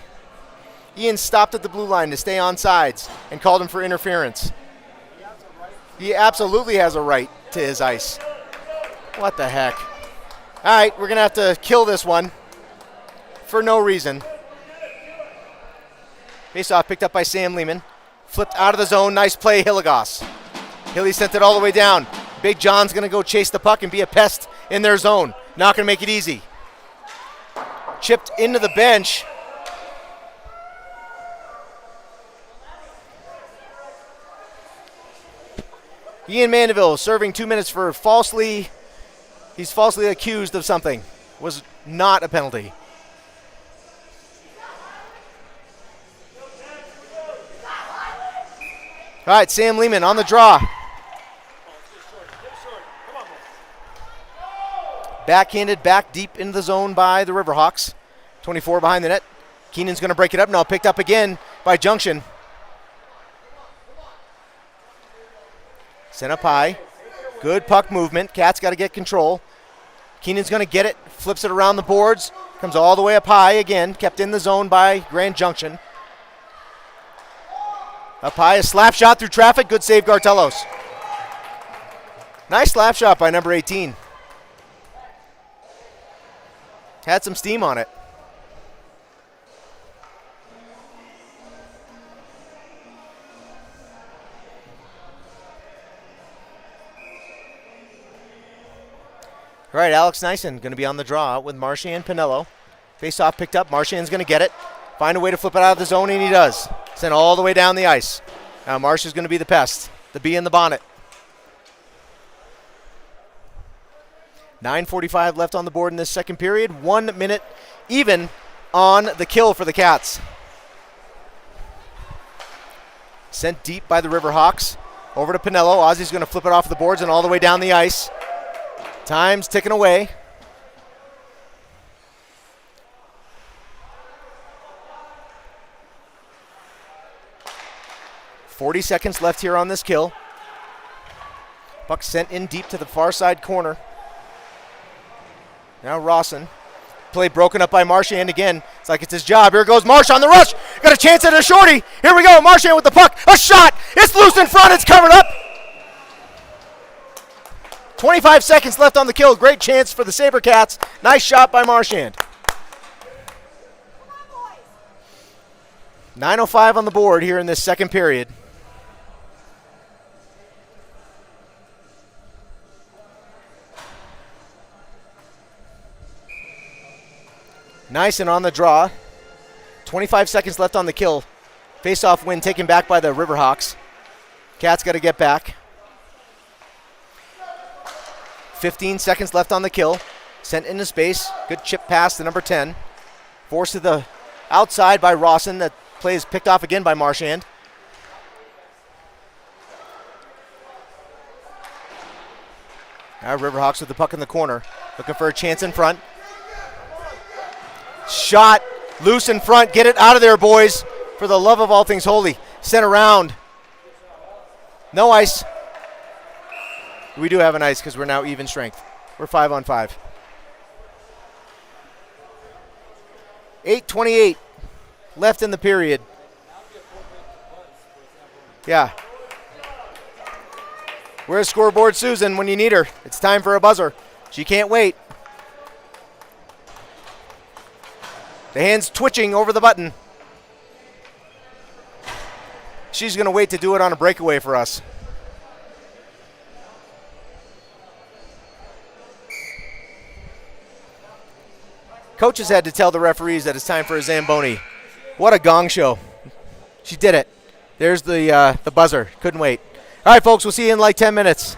Ian stopped at the blue line to stay on sides and called him for interference. He absolutely has a right to his ice. What the heck? All right, we're going to have to kill this one. For no reason. Faceoff picked up by Sam Lehman. Flipped out of the zone. Nice play, Hilligos. Hilly sent it all the way down. Big John's going to go chase the puck and be a pest in their zone. Not going to make it easy. Chipped into the bench. Ian Mandeville serving 2 minutes for he's falsely accused of something. Was not a penalty. All right, Sam Lehman on the draw. Backhanded back deep into the zone by the Riverhawks. 24 behind the net. Keenan's going to break it up now. Picked up again by Junction. Sent up high. Good puck movement. Cats got to get control. Keenan's going to get it. Flips it around the boards. Comes all the way up high again. Kept in the zone by Grand Junction. Up high, a slap shot through traffic. Good save, Gartelos. Nice slap shot by number 18. Had some steam on it. All right, Alex Nyson going to be on the draw with Marchand Pinello. Face-off picked up. Marchand's going to get it. Find a way to flip it out of the zone, and he does. Sent all the way down the ice. Now Marsh is going to be the pest. The bee in the bonnet. 9:45 left on the board in this second period. 1 minute even on the kill for the Cats. Sent deep by the Riverhawks. Over to Pinello. Ozzy's going to flip it off the boards and all the way down the ice. Time's ticking away. .40 seconds left here on this kill. Puck sent in deep to the far side corner. Now Rawson. Play broken up by Marchand again. It's like it's his job. Here goes Marsh on the rush. Got a chance at a shorty. Here we go. Marchand with the puck. A shot. It's loose in front. It's covered up. 25 seconds left on the kill. Great chance for the Sabercats. Nice shot by Marchand. 9:05 on the board here in this second period. Nyson on the draw. 25 seconds left on the kill. Face-off win taken back by the Riverhawks. Cats got to get back. 15 seconds left on the kill. Sent into space. Good chip pass to number 10. Forced to the outside by Rawson. That play is picked off again by Marchand. Now Riverhawks with the puck in the corner. Looking for a chance in front. Shot loose in front. Get it out of there, boys. For the love of all things holy. Sent around. No ice. We do have an ice because we're now even strength. We're 5-on-5. 8:28 left in the period. Yeah. Where's scoreboard Susan when you need her? It's time for a buzzer. She can't wait. The hand's twitching over the button. She's going to wait to do it on a breakaway for us. Coaches had to tell the referees that it's time for a Zamboni. What a gong show. She did it. There's the buzzer. Couldn't wait. All right, folks, we'll see you in like 10 minutes.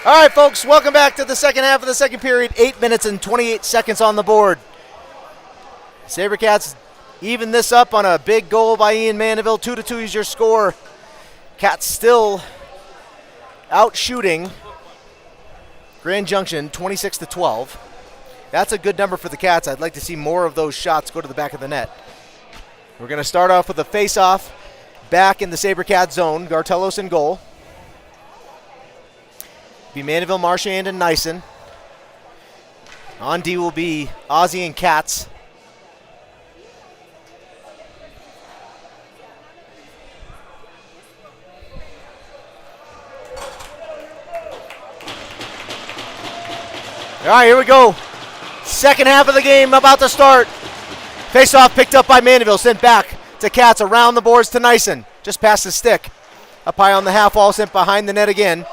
All right, folks, welcome back to the second half of the second period. 8 minutes and 28 seconds on the board. Sabercats even this up on a big goal by Ian Mandeville. 2-2 is your score. Cats still out shooting Grand Junction 26-12. That's a good number for the Cats. I'd like to see more of those shots go to the back of the net. We're going to start off with a face-off back in the Sabercat zone. Gartelos in goal. Be Mandeville, Marchand, and Nyson. On D will be Ozzy and Katz. All right, here we go. Second half of the game about to start. Face-off picked up by Mandeville, sent back to Katz, around the boards to Nyson. Just past the stick. Up high on the half wall, sent behind the net again.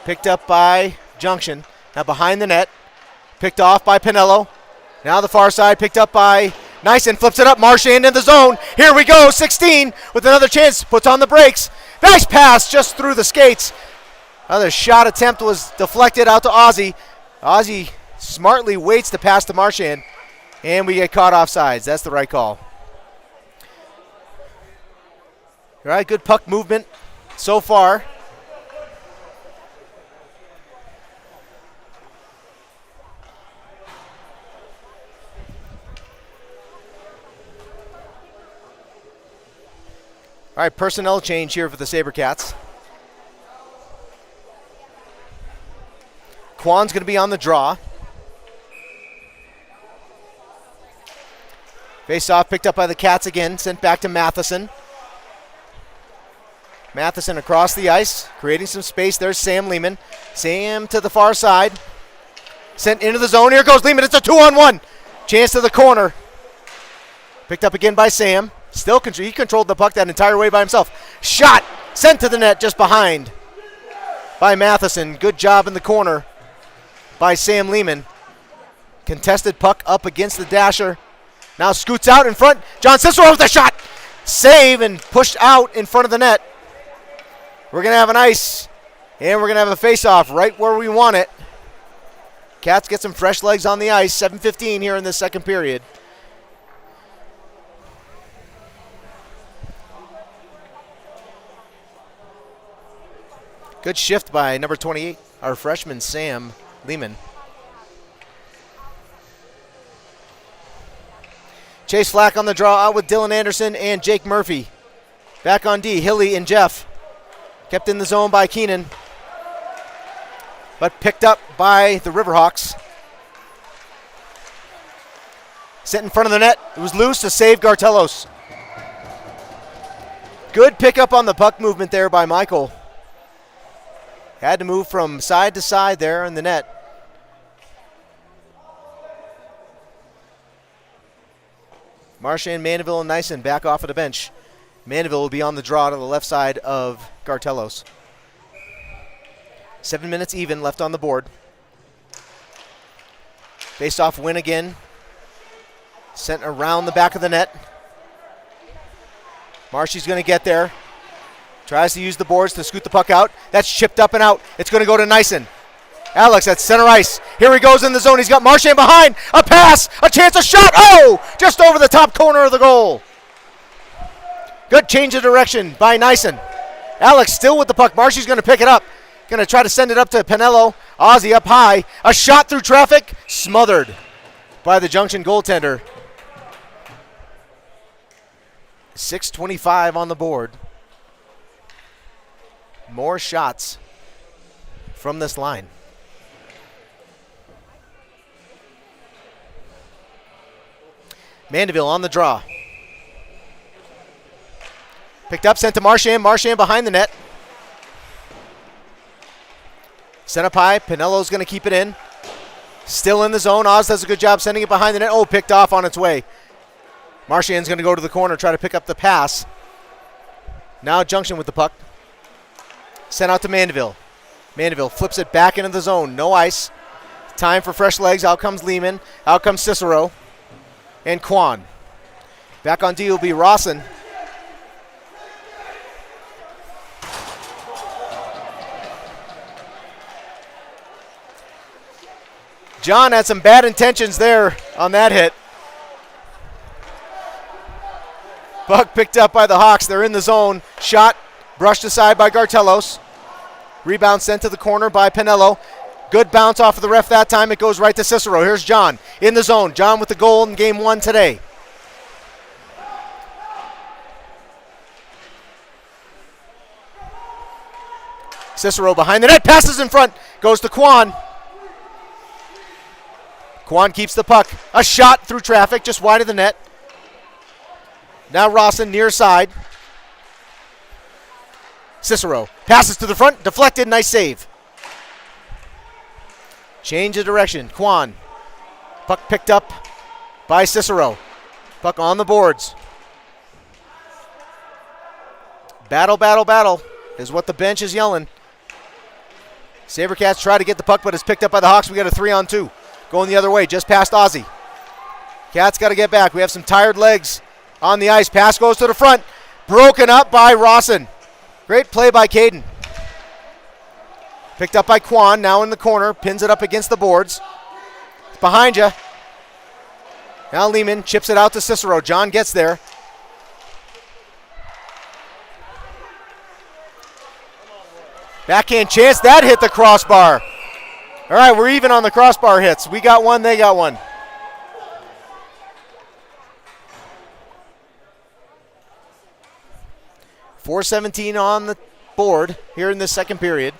Picked up by Junction. Now behind the net. Picked off by Pinello. Now the far side, picked up by Nyson. Flips it up, Marchand in the zone. Here we go, 16 with another chance. Puts on the brakes. Nice pass just through the skates. Another shot attempt was deflected out to Ozzy. Ozzy smartly waits to pass to Marchand. And we get caught offsides. That's the right call. All right, good puck movement so far. All right, personnel change here for the Sabercats. Kwan's going to be on the draw. Face-off picked up by the Cats again, sent back to Matheson. Matheson across the ice, creating some space. There's Sam Lehman. Sam to the far side. Sent into the zone. Here goes Lehman. It's a 2-on-1. Chance to the corner. Picked up again by Sam. Still, he controlled the puck that entire way by himself. Shot sent to the net just behind by Matheson. Good job in the corner by Sam Lehman. Contested puck up against the dasher. Now scoots out in front. John Cicero with the shot. Save and pushed out in front of the net. We're going to have an ice, and we're going to have a face-off right where we want it. Cats get some fresh legs on the ice. 7:15 here in the second period. Good shift by number 28, our freshman Sam Lehman. Chase Flack on the draw, out with Dylan Anderson and Jake Murphy. Back on D, Hilly and Jeff. Kept in the zone by Keenan, but picked up by the Riverhawks. Sent in front of the net. It was loose to save Gartelos. Good pickup on the puck movement there by Michael. Had to move from side to side there in the net. Marchand, Mandeville, and Nyson back off of the bench. Mandeville will be on the draw to the left side of Gartelos. 7 minutes even left on the board. Face-off win again. Sent around the back of the net. Marshy's going to get there. Tries to use the boards to scoot the puck out. That's chipped up and out. It's going to go to Nyson. Alex at center ice. Here he goes in the zone. He's got Marchand behind. A pass. A chance. A shot. Oh! Just over the top corner of the goal. Good change of direction by Nyson. Alex still with the puck. Marshy's going to pick it up. Going to try to send it up to Pinello. Ozzy up high. A shot through traffic. Smothered by the Junction goaltender. 6:25 on the board. More shots from this line. Mandeville on the draw. Picked up, sent to Marchand. Marchand behind the net. Sent up high. Pinello's going to keep it in. Still in the zone. Oz does a good job sending it behind the net. Oh, picked off on its way. Marchand's going to go to the corner, try to pick up the pass. Now Junction with the puck. Sent out to Mandeville. Mandeville flips it back into the zone. No ice. Time for fresh legs. Out comes Lehman. Out comes Cicero. And Kwan. Back on D will be Rawson. John had some bad intentions there on that hit. Puck picked up by the Hawks. They're in the zone. Shot brushed aside by Gartelos. Rebound sent to the corner by Pinello. Good bounce off of the ref that time. It goes right to Cicero. Here's John in the zone. John with the goal in game 1 today. Cicero behind the net. Passes in front. Goes to Kwan. Kwan keeps the puck. A shot through traffic just wide of the net. Now Rawson near side. Cicero passes to the front. Deflected. Nice save. Change of direction. Kwan. Puck picked up by Cicero. Puck on the boards. Battle, battle, battle is what the bench is yelling. Sabercats try to get the puck, but it's picked up by the Hawks. We got a 3-on-2. Going the other way, just past Ozzy. Cats got to get back. We have some tired legs on the ice. Pass goes to the front. Broken up by Rawson. Great play by Caden. Picked up by Kwan, now in the corner. Pins it up against the boards. It's behind you. Now Lehman chips it out to Cicero. John gets there. Backhand chance. That hit the crossbar. All right, we're even on the crossbar hits. We got one, they got one. .417 on the board here in this second period.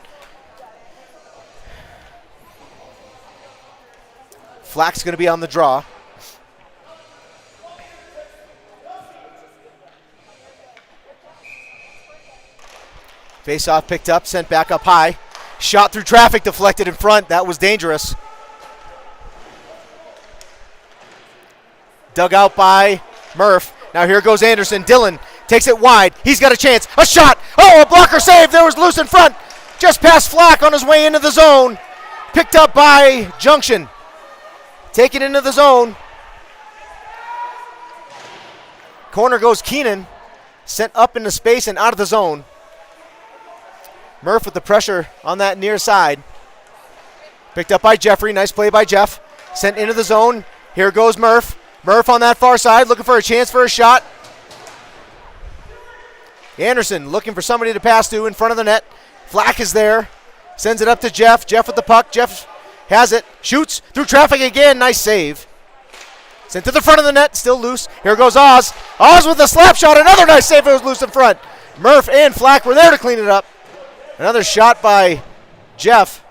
Flack's going to be on the draw. Face-off picked up, sent back up high. Shot through traffic, deflected in front. That was dangerous. Dug out by Murph. Now here goes Anderson. Dillon takes it wide. He's got a chance. A shot. Oh, a blocker save. There was loose in front. Just past Flack on his way into the zone. Picked up by Junction. Taken into the zone. Corner goes Keenan. Sent up into space and out of the zone. Murph with the pressure on that near side. Picked up by Jeffrey. Nice play by Jeff. Sent into the zone. Here goes Murph. Murph on that far side looking for a chance for a shot. Anderson looking for somebody to pass to in front of the net. Flack is there. Sends it up to Jeff. Jeff with the puck. Jeff has it. Shoots through traffic again. Nice save. Sent to the front of the net. Still loose. Here goes Oz. Oz with the slap shot. Another nice save. It was loose in front. Murph and Flack were there to clean it up. Another shot by Jeff.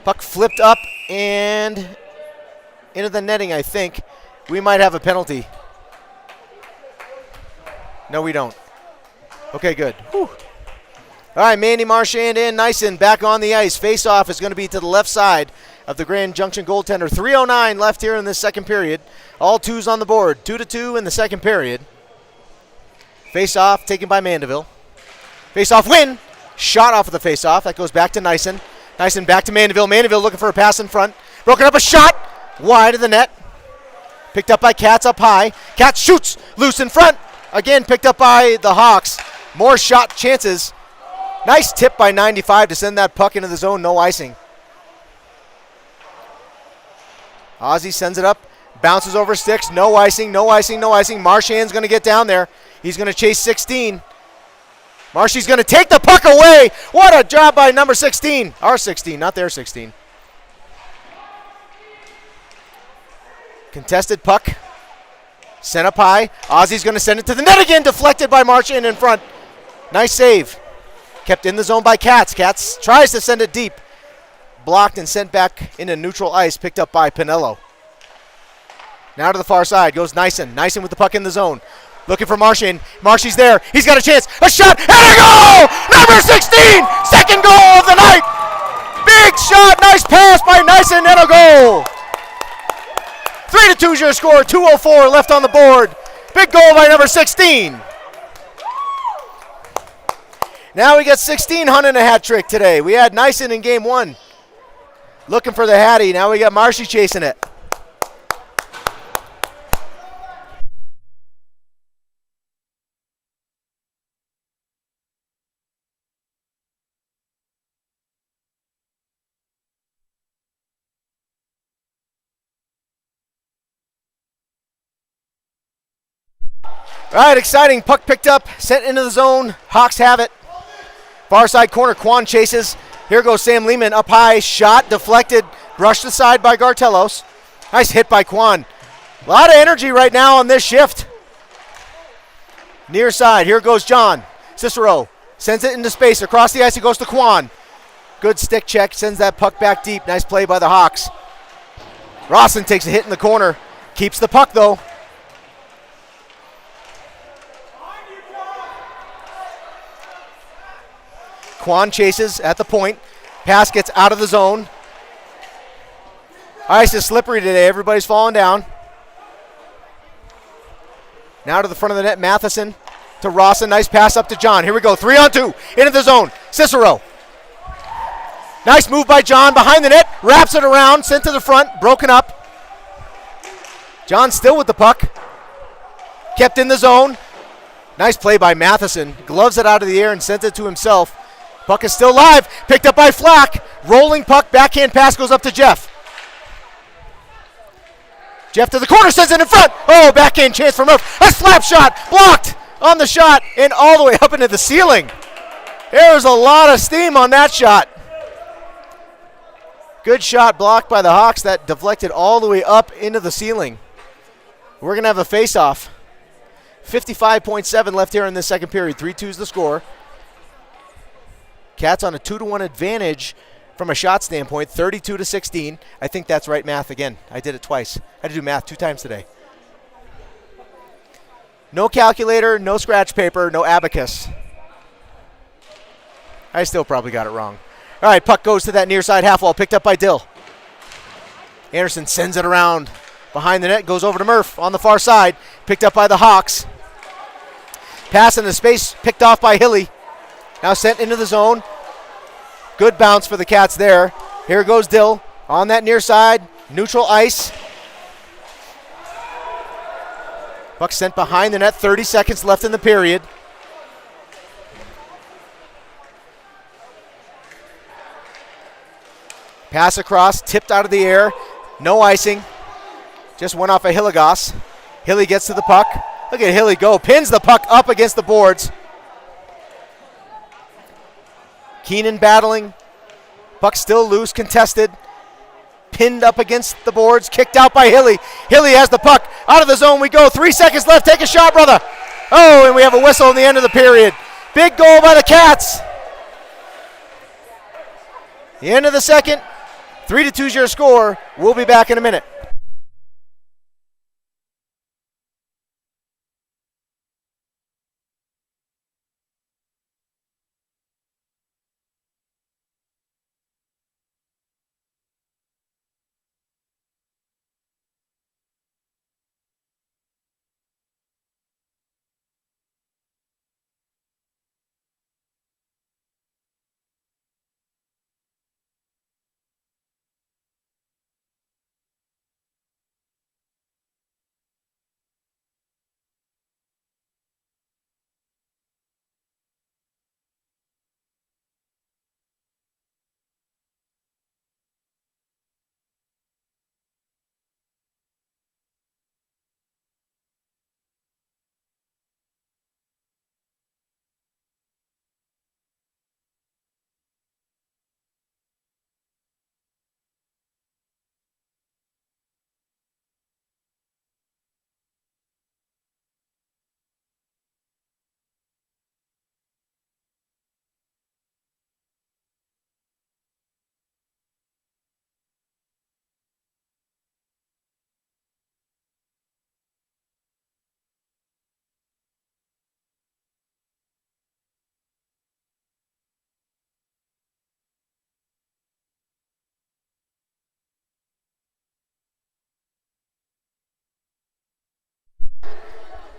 Puck flipped up and into the netting, I think. We might have a penalty. No, we don't. Okay, good. Whew. All right, Mandy Marchand and Nyson back on the ice. Face-off is going to be to the left side of the Grand Junction goaltender. 3:09 left here in this second period. All twos on the board. 2-2 in the second period. Face-off taken by Mandeville. Face-off win. Shot off of the face-off. That goes back to Nyson. Nyson back to Mandeville. Mandeville looking for a pass in front. Broken up a shot. Wide of the net. Picked up by Katz up high. Katz shoots. Loose in front. Again picked up by the Hawks. More shot chances. Nice tip by 95 to send that puck into the zone. No icing. Ozzy sends it up. Bounces over sticks. No icing. No icing. No icing. Marchand's going to get down there. He's going to chase 16. Marshy's going to take the puck away. What a job by number 16. Our 16, not their 16. Contested puck. Sent up high. Ozzy's going to send it to the net again. Deflected by Marchand in front. Nice save. Kept in the zone by Katz. Katz tries to send it deep. Blocked and sent back into neutral ice. Picked up by Pinello. Now to the far side goes Nyson. Nyson with the puck in the zone. Looking for Marchand. Marshy's there. He's got a chance. A shot and a goal! Number 16! Second goal of the night! Big shot. Nice pass by Nyson and a goal. 3-2 is your score. 2:04 left on the board. Big goal by number 16. Now we got 16 hunting a hat trick today. We had Nyson in game 1. Looking for the Hattie. Now we got Marshy chasing it. All right, exciting. Puck picked up, sent into the zone. Hawks have it. Far side corner, Quan chases. Here goes Sam Lehman up high. Shot deflected, brushed aside by Gartelos. Nice hit by Quan. A lot of energy right now on this shift. Near side, here goes John. Cicero sends it into space. Across the ice, it goes to Quan. Good stick check, sends that puck back deep. Nice play by the Hawks. Rawson takes a hit in the corner. Keeps the puck, though. Quan chases at the point. Pass gets out of the zone. Ice is slippery today. Everybody's falling down. Now to the front of the net. Matheson to Rawson. Nice pass up to John. Here we go. 3-on-2. Into the zone. Cicero. Nice move by John. Behind the net. Wraps it around. Sent to the front. Broken up. John still with the puck. Kept in the zone. Nice play by Matheson. Gloves it out of the air and sent it to himself. Puck is still live. Picked up by Flack. Rolling puck. Backhand pass goes up to Jeff. Jeff to the corner. Sends it in front. Oh, backhand chance for Murph. A slap shot. Blocked on the shot and all the way up into the ceiling. There's a lot of steam on that shot. Good shot blocked by the Hawks. That deflected all the way up into the ceiling. We're going to have a face-off. 55.7 left here in the second period. 3-2 is the score. Cats on a 2-1 advantage from a shot standpoint, 32-16. I think that's right math again. I did it twice. I had to do math 2 times today. No calculator, no scratch paper, no abacus. I still probably got it wrong. All right, puck goes to that near side half wall, picked up by Dill. Anderson sends it around behind the net, goes over to Murph on the far side, picked up by the Hawks. Pass into space, picked off by Hilly. Now sent into the zone. Good bounce for the Cats there. Here goes Dill on that near side. Neutral ice. Puck sent behind the net. 30 seconds left in the period. Pass across. Tipped out of the air. No icing. Just went off of Hilligoss. Hilly gets to the puck. Look at Hilly go. Pins the puck up against the boards. Keenan battling. Puck still loose, contested. Pinned up against the boards, kicked out by Hilly. Hilly has the puck. Out of the zone we go. 3 seconds left. Take a shot, brother. Oh, and we have a whistle in the end of the period. Big goal by the Cats. The end of the second. 3-2 is your score. We'll be back in a minute.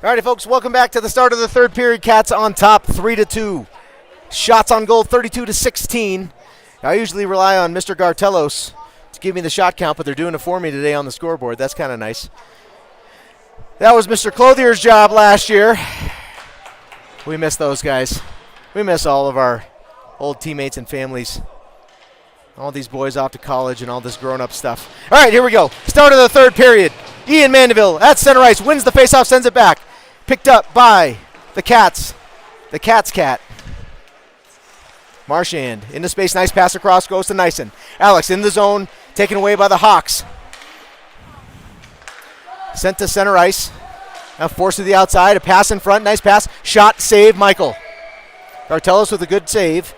All righty, folks, welcome back to the start of the third period. Cats on top, 3-2. Shots on goal, 32-16. I usually rely on Mr. Gartelos to give me the shot count, but they're doing it for me today on the scoreboard. That's kind of nice. That was Mr. Clothier's job last year. We miss those guys. We miss all of our old teammates and families. All these boys off to college and all this grown-up stuff. All right, here we go. Start of the third period. Ian Mandeville at center ice wins the faceoff, sends it back. Picked up by the Cats. The Cats cat. Marchand into space. Nice pass across. Goes to Nyson. Alex in the zone. Taken away by the Hawks. Sent to center ice. Now forced to the outside. A pass in front. Nice pass. Shot. Save. Michael. Gartelos with a good save.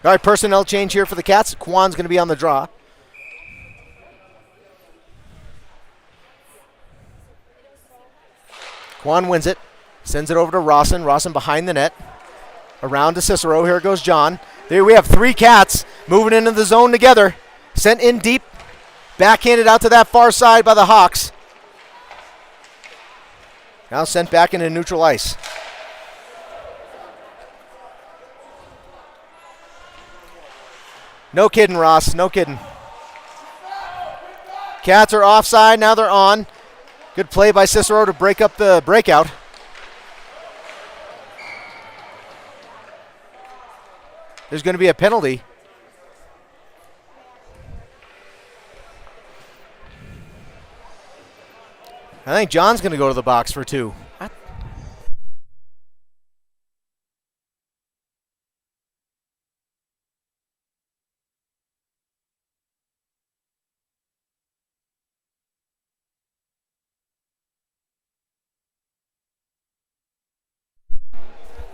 All right, personnel change here for the Cats. Kwan's going to be on the draw. Kwan wins it. Sends it over to Rawson. Rawson behind the net. Around to Cicero. Here goes John. There we have 3 Cats moving into the zone together. Sent in deep. Backhanded out to that far side by the Hawks. Now sent back into neutral ice. No kidding, Ross. No kidding. Cats are offside. Now they're on. Good play by Cicero to break up the breakout. There's going to be a penalty. I think John's going to go to the box for 2.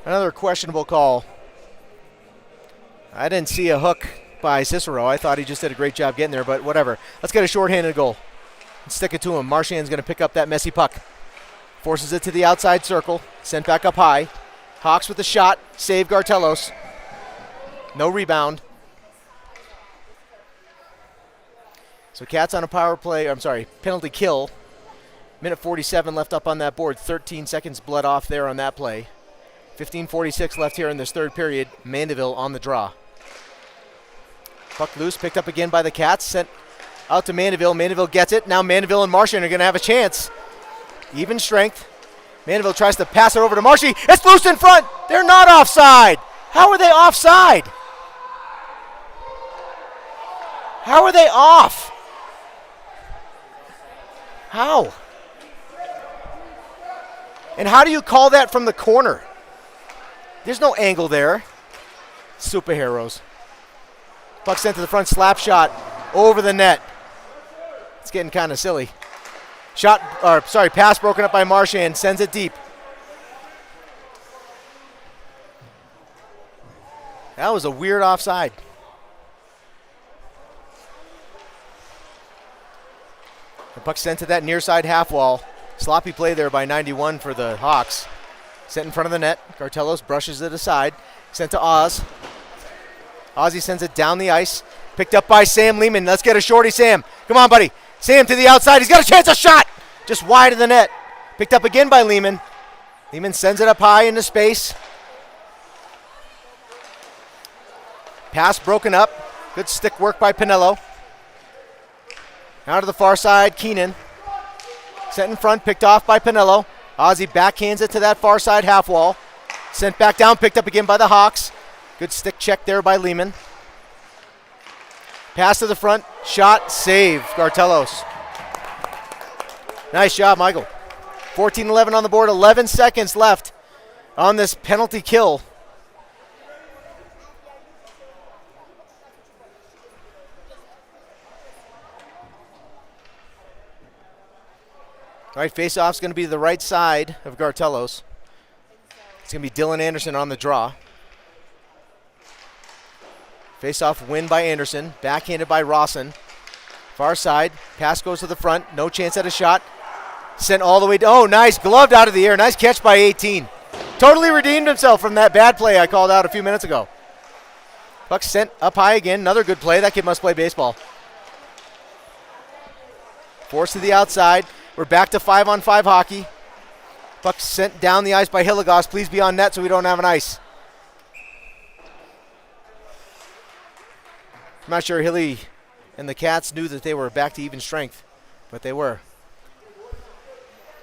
Another questionable call. I didn't see a hook by Cicero. I thought he just did a great job getting there, but whatever. Let's get a shorthanded goal. Let's stick it to him. Marchand's going to pick up that messy puck. Forces it to the outside circle. Sent back up high. Hawks with the shot. Save Gartelos. No rebound. So Cats on a power play. Penalty kill. Minute 47 left up on that board. 13 seconds bled off there on that play. 15:46 left here in this third period. Mandeville on the draw. Puck loose, picked up again by the Cats. Sent out to Mandeville. Mandeville gets it. Now Mandeville and Marchand are going to have a chance. Even strength. Mandeville tries to pass it over to Marshy. It's loose in front. They're not offside. How are they offside? How are they off? How? And how do you call that from the corner? There's no angle there. Superheroes. Puck sent to the front, slap shot over the net. It's getting kind of silly. Pass broken up by Marchand, sends it deep. That was a weird offside. The puck sent to that near side half wall. Sloppy play there by 91 for the Hawks. Sent in front of the net. Gartelos brushes it aside. Sent to Oz. Ozzy sends it down the ice. Picked up by Sam Lehman. Let's get a shorty, Sam. Come on, buddy. Sam to the outside. He's got a chance, a shot. Just wide of the net. Picked up again by Lehman. Lehman sends it up high into space. Pass broken up. Good stick work by Pinello. Now to the far side, Keenan. Sent in front, picked off by Pinello. Ozzy backhands it to that far side half wall. Sent back down, picked up again by the Hawks. Good stick check there by Lehman. Pass to the front, shot, save, Gartelos. Nice job, Michael. 14-11 on the board, 11 seconds left on this penalty kill. All right, face-off's going to be the right side of Gartelos. It's going to be Dylan Anderson on the draw. Face-off win by Anderson. Backhanded by Rawson. Far side. Pass goes to the front. No chance at a shot. Sent all the way down. Oh, nice. Gloved out of the air. Nice catch by 18. Totally redeemed himself from that bad play I called out a few minutes ago. Puck sent up high again. Another good play. That kid must play baseball. Forced to the outside. We're back to 5-on-5 hockey. Puck sent down the ice by Hilligoss. Please be on net so we don't have an ice. I'm not sure Hilly and the Cats knew that they were back to even strength, but they were.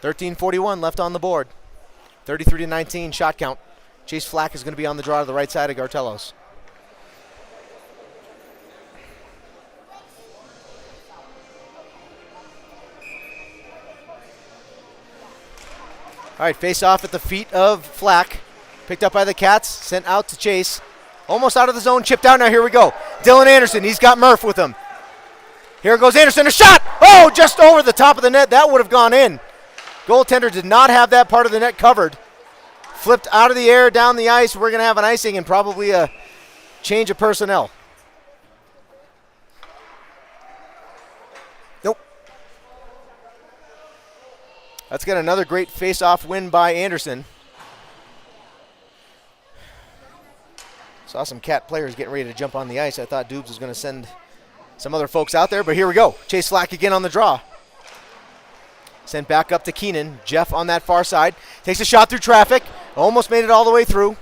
13:41 left on the board. 33-19 shot count. Chase Flack is going to be on the draw to the right side of Gartelos. All right, face off at the feet of Flack. Picked up by the Cats, sent out to Chase. Almost out of the zone, chipped out. Now here we go. Dylan Anderson, he's got Murph with him. Here goes Anderson, a shot! Oh, just over the top of the net. That would have gone in. Goaltender did not have that part of the net covered. Flipped out of the air, down the ice. We're going to have an icing and probably a change of personnel. Nope. Let's get another great face-off win by Anderson. Saw some Cat players getting ready to jump on the ice. I thought Dubes was going to send some other folks out there, but here we go. Chase Flack again on the draw. Sent back up to Keenan. Jeff on that far side. Takes a shot through traffic. Almost made it all the way through.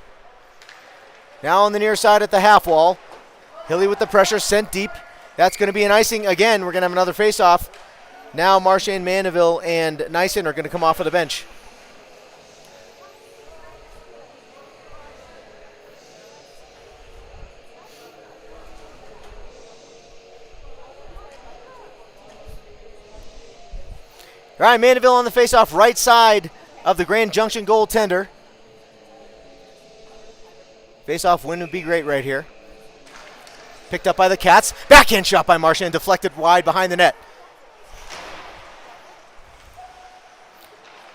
Now on the near side at the half wall. Hilly with the pressure, sent deep. That's going to be an icing again. We're going to have another face-off. Now Marchand, Mandeville, and Nyssen are going to come off of the bench. All right, Mandeville on the face-off, right side of the Grand Junction goaltender. Face-off win would be great right here. Picked up by the Cats. Backhand shot by Marchand, deflected wide behind the net.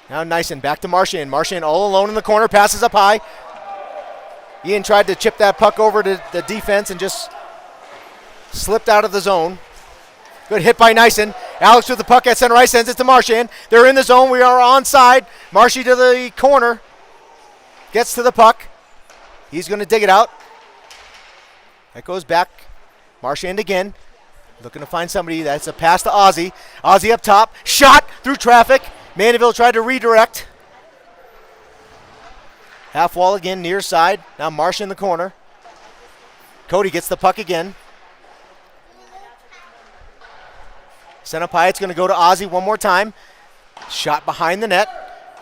Now Nyssen back to Marchand. Marchand all alone in the corner, passes up high. Ian tried to chip that puck over to the defense and just slipped out of the zone. Good hit by Nyssen. Alex with the puck at center ice, sends it to Marchand. They're in the zone. We are onside. Marshy to the corner. Gets to the puck. He's going to dig it out. That goes back. Marchand again. Looking to find somebody. That's a pass to Ozzy. Ozzy up top. Shot through traffic. Mandeville tried to redirect. Half wall again, near side. Now Marsh in the corner. Cody gets the puck again. Sent up high. It's going to go to Ozzy one more time. Shot behind the net.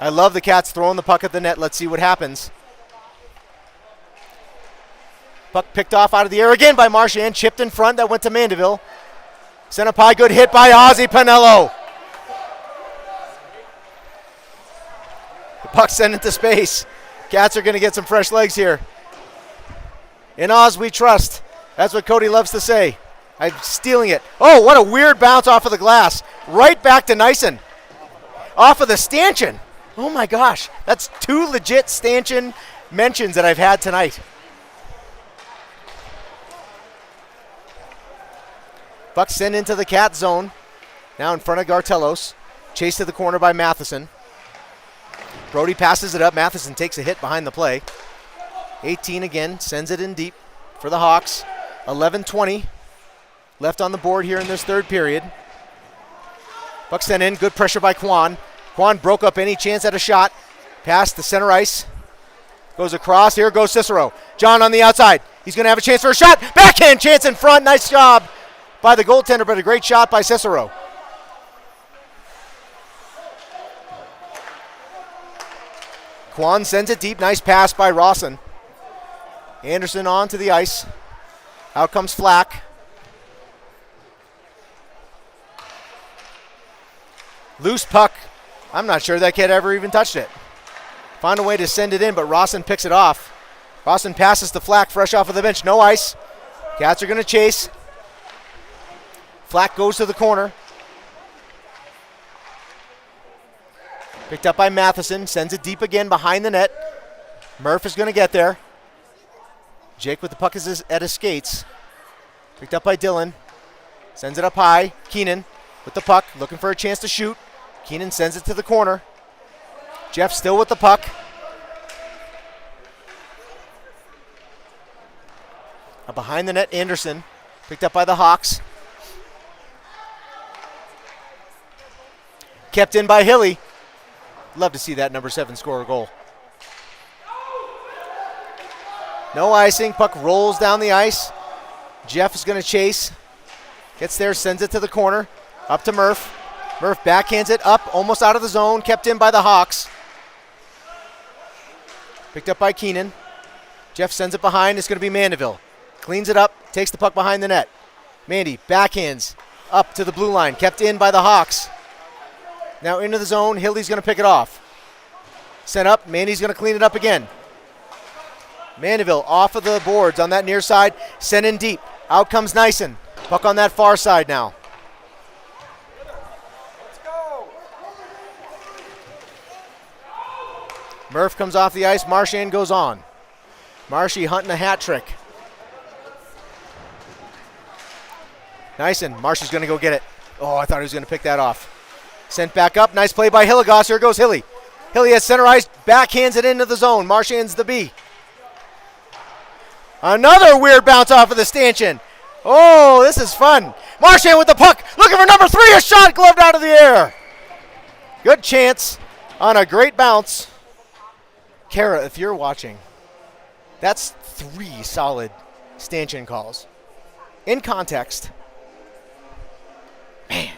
I love the Cats throwing the puck at the net. Let's see what happens. Puck picked off out of the air again by Marchand. Chipped in front. That went to Mandeville. Sent up high. Good hit by Ozzy Pinello. The puck sent into space. Cats are going to get some fresh legs here. In Oz we trust. That's what Cody loves to say. I'm stealing it. Oh, what a weird bounce off of the glass. Right back to Nyssen. Off of the stanchion. Oh my gosh. That's two legit stanchion mentions that I've had tonight. Puck sent into the Cat zone. Now in front of Gartelos. Chased to the corner by Matheson. Brody passes it up. Matheson takes a hit behind the play. 18 again. Sends it in deep for the Hawks. 11-20. Left on the board here in this third period. Puck sent in. Good pressure by Kwan. Kwan broke up any chance at a shot. Pass to center ice. Goes across. Here goes Cicero. John on the outside. He's going to have a chance for a shot. Backhand chance in front. Nice job by the goaltender, but a great shot by Cicero. Kwan sends it deep. Nice pass by Rawson. Anderson on to the ice. Out comes Flack. Loose puck. I'm not sure that kid ever even touched it. Found a way to send it in, but Rawson picks it off. Rawson passes to Flack, fresh off of the bench. No ice. Cats are going to chase. Flack goes to the corner. Picked up by Matheson. Sends it deep again behind the net. Murph is going to get there. Jake with the puck is at his skates. Picked up by Dylan. Sends it up high. Keenan with the puck, looking for a chance to shoot. Keenan sends it to the corner. Jeff still with the puck. Behind the net, Anderson. Picked up by the Hawks. Kept in by Hilly. Love to see that number 7 score a goal. No icing. Puck rolls down the ice. Jeff is going to chase. Gets there, sends it to the corner. Up to Murph. Murph backhands it up, almost out of the zone. Kept in by the Hawks. Picked up by Keenan. Jeff sends it behind. It's going to be Mandeville. Cleans it up. Takes the puck behind the net. Mandy backhands up to the blue line. Kept in by the Hawks. Now into the zone. Hildy's going to pick it off. Sent up. Mandy's going to clean it up again. Mandeville off of the boards on that near side. Sent in deep. Out comes Nyson. Puck on that far side now. Murph comes off the ice. Marchand goes on. Marshy hunting a hat trick. Nyson. Marshy's going to go get it. Oh, I thought he was going to pick that off. Sent back up. Nice play by Hilligoss. Here goes Hilly. Hilly has center ice. Backhands it into the zone. Marchand's the B. Another weird bounce off of the stanchion. Oh, this is fun. Marchand with the puck. Looking for number 3. A shot gloved out of the air. Good chance on a great bounce. Kara, if you're watching, that's 3 solid stanchion calls. In context. Man.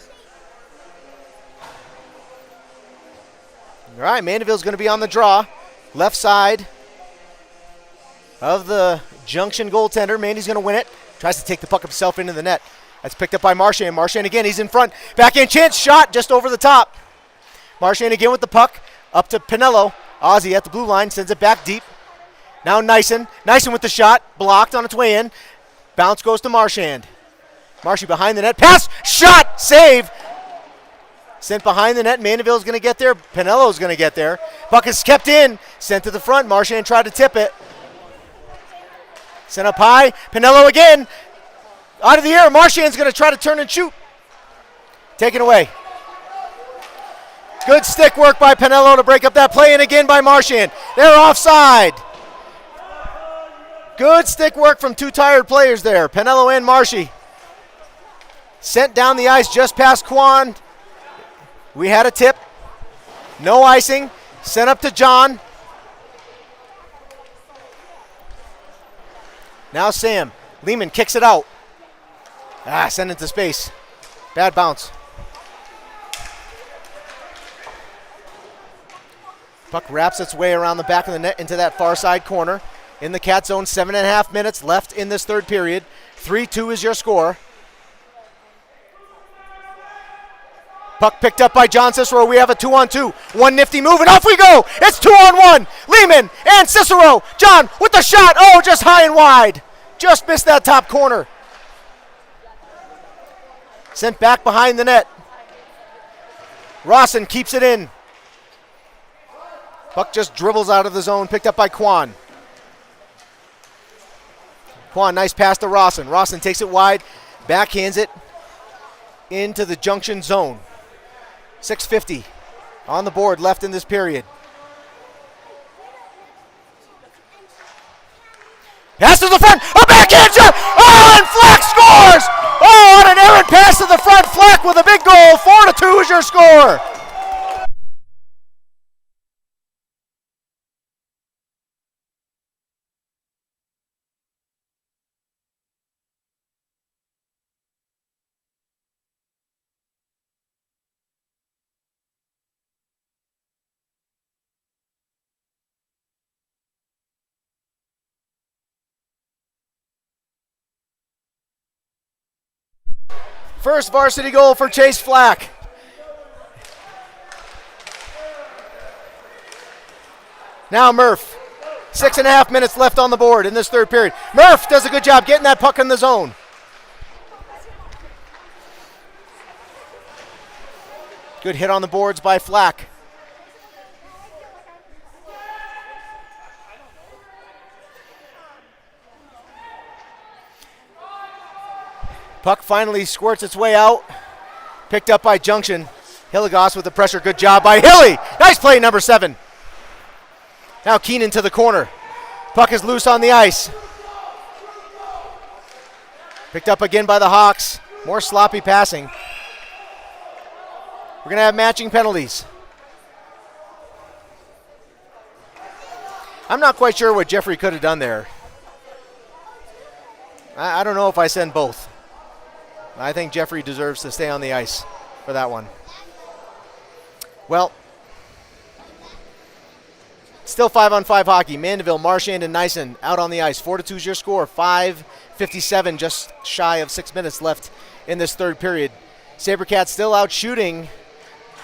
All right, Mandeville's going to be on the draw. Left side of the Junction goaltender. Mandy's going to win it. Tries to take the puck himself into the net. That's picked up by Marchand. Marchand again, he's in front. Backhand chance, shot just over the top. Marchand again with the puck. Up to Pinello. Ozzy at the blue line, sends it back deep. Now Nyson. Nyson with the shot. Blocked on its way in. Bounce goes to Marchand. Marshy behind the net. Pass! Shot! Save! Sent behind the net. Mandeville's going to get there. Pinello's going to get there. Puck is kept in. Sent to the front. Marchand tried to tip it. Sent up high. Pinello again. Out of the air. Marchand's going to try to turn and shoot. Taken away. Good stick work by Pinello to break up that play, and again by Marchand. They're offside. Good stick work from 2 tired players there, Pinello and Marshy. Sent down the ice just past Quan. We had a tip. No icing. Sent up to John. Now Sam. Lehman kicks it out. Send it to space. Bad bounce. Puck wraps its way around the back of the net into that far side corner. In the Cat zone, 7.5 minutes left in this third period. 3-2 is your score. Puck picked up by John Cicero. We have a 2-on-2. One nifty move, and off we go. It's 2-on-1. Lehman and Cicero. John with the shot. Oh, just high and wide. Just missed that top corner. Sent back behind the net. Rawson keeps it in. Puck just dribbles out of the zone, picked up by Quan. Quan, nice pass to Rawson. Rawson takes it wide, backhands it into the Junction zone. 6:50 on the board left in this period. Pass to the front, a backhand shot! Oh, and Flack scores! Oh, on an errant pass to the front, Flack with a big goal. 4-2 is your score. First varsity goal for Chase Flack. Now Murph. 6.5 minutes left on the board in this third period. Murph does a good job getting that puck in the zone. Good hit on the boards by Flack. Puck finally squirts its way out. Picked up by Junction. Hilligoss with the pressure. Good job by Hilly. Nice play, number 7. Now Keenan to the corner. Puck is loose on the ice. Picked up again by the Hawks. More sloppy passing. We're going to have matching penalties. I'm not quite sure what Jeffrey could have done there. I don't know if I send both. I think Jeffrey deserves to stay on the ice for that one. Well, Still 5-on-5 hockey. Mandeville, Marchand, and Nyson out on the ice. 4-2 is your score. 5:57, just shy of 6 minutes left in this third period. Sabercats still out shooting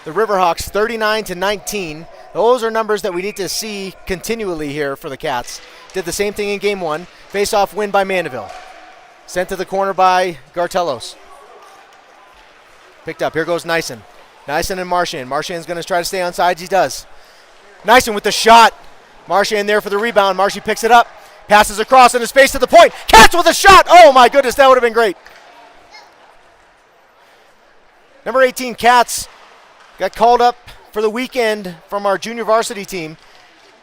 the Riverhawks 39-19. Those are numbers that we need to see continually here for the Cats. Did the same thing in game one. Face-off win by Mandeville. Sent to the corner by Gartelos. Picked up. Here goes Nyson. Nyson and Marchand. Marchand's going to try to stay on sides. He does. Nyson with the shot. Marchand there for the rebound. Marshy picks it up. Passes across in his face to the point. Cats with a shot. Oh, my goodness. That would have been great. Number 18, Cats, got called up for the weekend from our junior varsity team.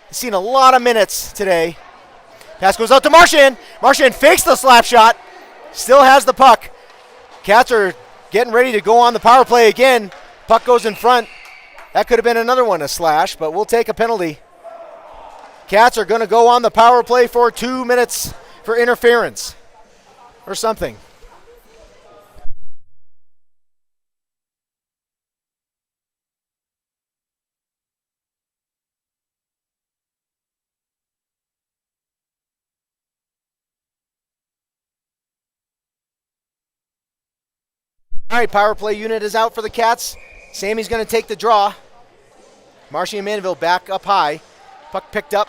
He's seen a lot of minutes today. Pass goes out to Marchand. Marchand fakes the slap shot. Still has the puck. Cats are getting ready to go on the power play again. Puck goes in front. That could have been another one, a slash, but we'll take a penalty. Cats are going to go on the power play for 2 minutes for interference or something. All right, power play unit is out for the Cats. Sammy's going to take the draw. Marshy and Mandeville back up high. Puck picked up,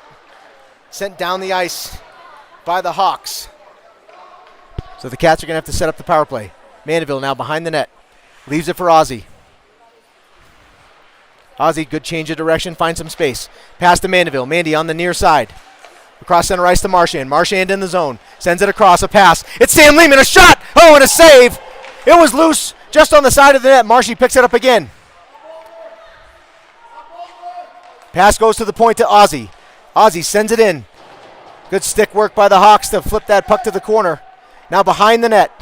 sent down the ice by the Hawks. So the Cats are going to have to set up the power play. Mandeville now behind the net. Leaves it for Ozzy. Ozzy, good change of direction, finds some space. Pass to Mandeville. Mandy on the near side. Across center ice to Marchand. Marchand in the zone. Sends it across, a pass. It's Sam Lehman, a shot! Oh, and a save! It was loose just on the side of the net. Marshy picks it up again. Pass goes to the point to Ozzy. Ozzy sends it in. Good stick work by the Hawks to flip that puck to the corner. Now behind the net.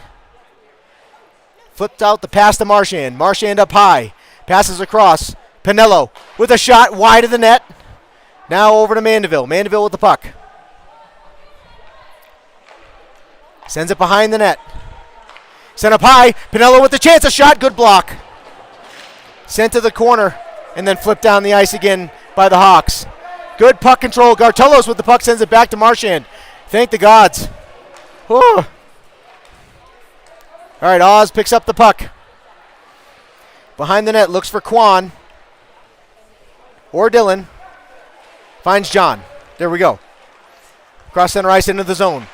Flipped out the pass to Marchand. Marchand up high. Passes across. Pinello with a shot wide of the net. Now over to Mandeville. Mandeville with the puck. Sends it behind the net. Sent up high. Pinello with the chance. A shot. Good block. Sent to the corner and then flipped down the ice again by the Hawks. Good puck control. Gartelos with the puck sends it back to Marchand. Thank the gods. Whew. All right, Oz picks up the puck. Behind the net, looks for Quan. Or Dylan. Finds John. There we go. Cross center ice into the zone.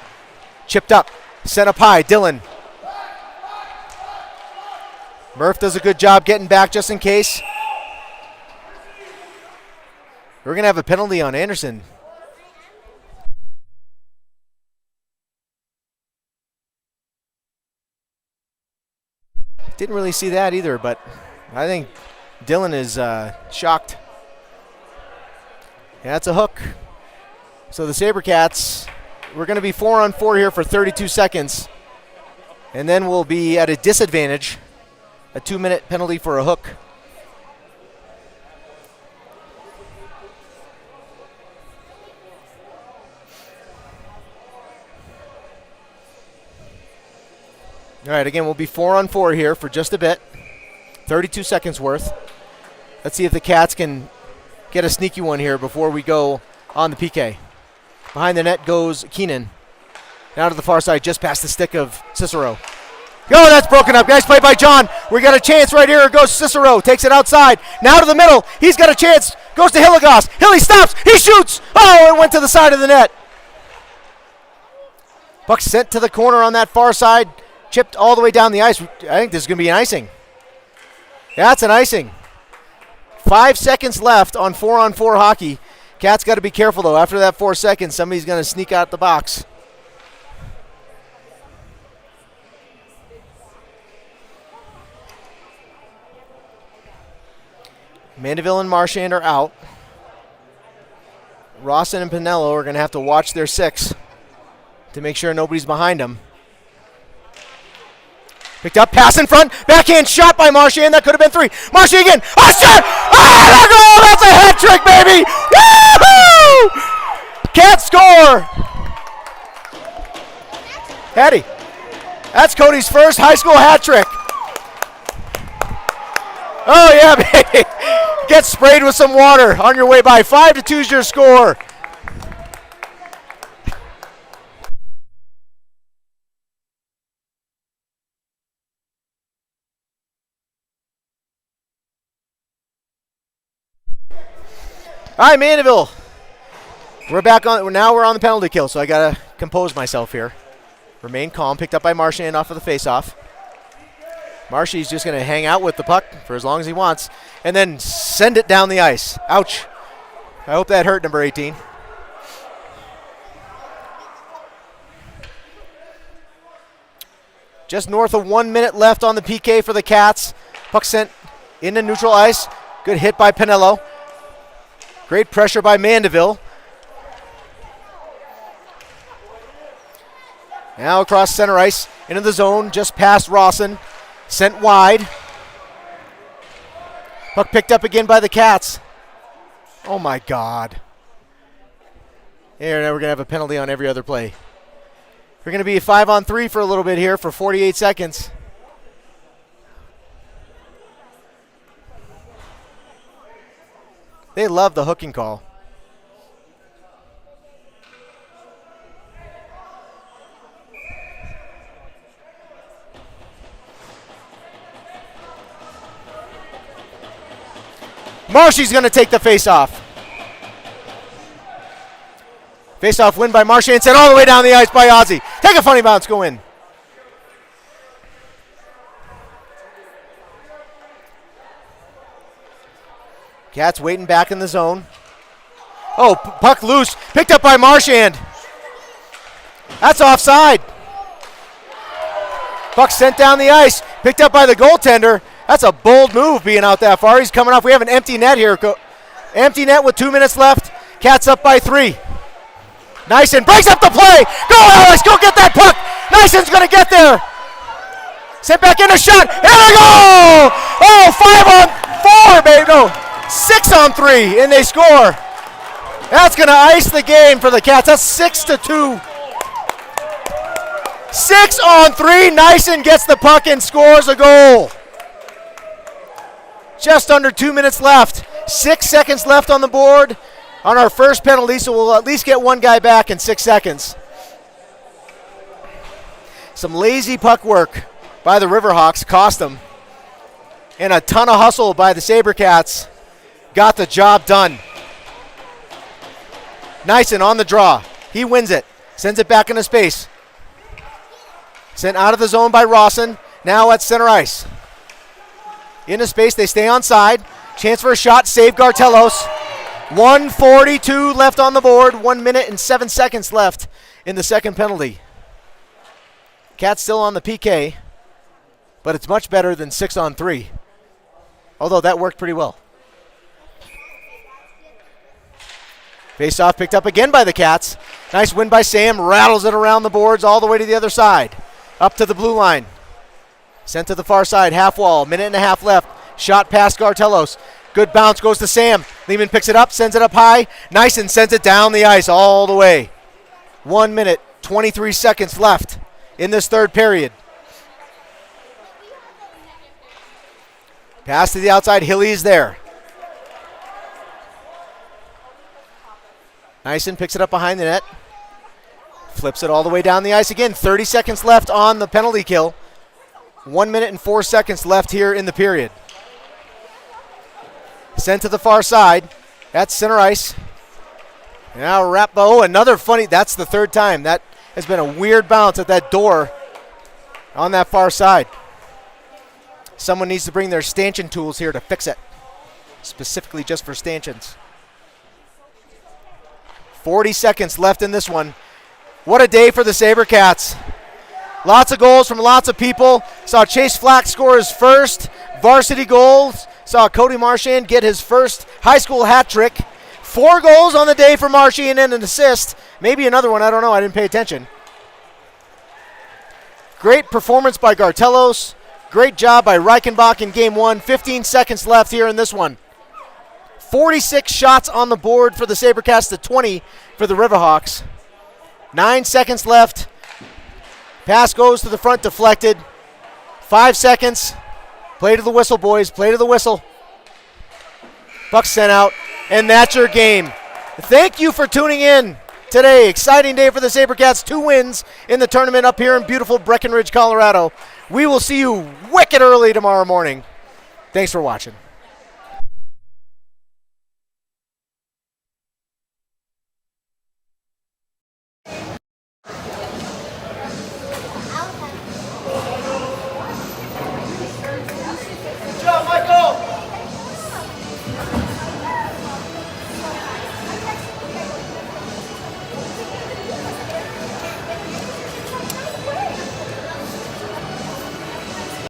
Chipped up. Sent up high. Dylan. Murph does a good job getting back just in case. We're going to have a penalty on Anderson. Didn't really see that either, but I think Dylan is shocked. Yeah, that's a hook. So the Sabercats, we're going to be 4-on-4 here for 32 seconds. And then we'll be at a disadvantage. A 2-minute penalty for a hook. All right, again, we'll be 4-on-4 here for just a bit. 32 seconds worth. Let's see if the Cats can get a sneaky one here before we go on the PK. Behind the net goes Keenan. Now to the far side, just past the stick of Cicero. Oh, that's broken up. Nice play by John. We got a chance right here. It goes Cicero. Takes it outside. Now to the middle. He's got a chance. Goes to Hilligoss. Hilly stops. He shoots. Oh, it went to the side of the net. Puck sent to the corner on that far side. Chipped all the way down the ice. I think this is going to be an icing. That's an icing. 5 seconds left on 4-on-4 hockey. Cats got to be careful, though. After that 4 seconds, somebody's going to sneak out the box. Mandeville and Marchand are out. Rawson and Pinello are going to have to watch their six to make sure nobody's behind them. Picked up, pass in front, backhand shot by Marchand. That could have been three. Marchand again. Oh, shot! Oh, goal! That's a hat trick, baby! Woo-hoo! Can't score. Hattie, that's Cody's first high school hat trick. Oh, yeah, baby. Get sprayed with some water on your way by. 5-2 is your score. All right, Mandeville. We're back on. Now we're on the penalty kill, so I got to compose myself here. Remain calm. Picked up by Marchand off of the faceoff. Marshy's just going to hang out with the puck for as long as he wants and then send it down the ice. Ouch. I hope that hurt, number 18. Just north of 1 minute left on the PK for the Cats. Puck sent into neutral ice. Good hit by Pinello. Great pressure by Mandeville. Now across center ice into the zone just past Rawson. Sent wide. Puck picked up again by the Cats. Oh my God. Here, now we're going to have a penalty on every other play. We're going to be 5-on-3 for a little bit here for 48 seconds. They love the hooking call. Marshy's going to take the face-off. Face-off win by Marchand, sent all the way down the ice by Ozzy. Take a funny bounce, go in. Cats waiting back in the zone. Oh, puck loose, picked up by Marchand. That's offside. Puck sent down the ice, picked up by the goaltender. That's a bold move being out that far. He's coming off. We have an empty net here. Empty net with 2 minutes left. Cats up by 3. Nyson breaks up the play. Go, Alex. Go get that puck. Nyson's going to get there. Sent back in a shot. Here we go. Oh, 5-on-4, baby. No, 6-on-3, and they score. That's going to ice the game for the Cats. That's 6-2. 6-on-3. Nyson gets the puck and scores a goal. Just under 2 minutes left. 6 seconds left on the board on our first penalty, so we'll at least get one guy back in 6 seconds. Some lazy puck work by the Riverhawks cost them. And a ton of hustle by the Sabercats got the job done. Nyson on the draw. He wins it. Sends it back into space. Sent out of the zone by Rawson. Now at center ice. Into space, they stay on side. Chance for a shot, save Gartelos. 1:42 left on the board. 1 minute and 7 seconds left in the second penalty. Cats still on the PK, but it's much better than 6-on-3. Although that worked pretty well. Face-off picked up again by the Cats. Nice win by Sam. Rattles it around the boards all the way to the other side. Up to the blue line. Sent to the far side, half wall, minute and a half left. Shot past Gartelos. Good bounce goes to Sam. Lehman picks it up, sends it up high. Nyson sends it down the ice all the way. 1 minute, 23 seconds left in this third period. Pass to the outside, Hilly's there. Nyson picks it up behind the net. Flips it all the way down the ice again. 30 seconds left on the penalty kill. 1 minute and 4 seconds left here in the period. Sent to the far side. That's center ice. Now Rappo, another funny, that's the third time. That has been a weird bounce at that door on that far side. Someone needs to bring their stanchion tools here to fix it. Specifically just for stanchions. 40 seconds left in this one. What a day for the Sabercats. Lots of goals from lots of people. Saw Chase Flack score his first varsity goals. Saw Cody Marchand get his first high school hat trick. 4 goals on the day for Marchand and an assist. Maybe another one, I don't know, I didn't pay attention. Great performance by Gartelos. Great job by Reichenbach in game 1. 15 seconds left here in this one. 46 shots on the board for the Sabercats to 20 for the Riverhawks. 9 seconds left. Pass goes to the front, deflected. 5 seconds. Play to the whistle, boys. Play to the whistle. Puck sent out, and that's your game. Thank you for tuning in today. Exciting day for the Sabercats. 2 wins in the tournament up here in beautiful Breckenridge, Colorado. We will see you wicked early tomorrow morning. Thanks for watching.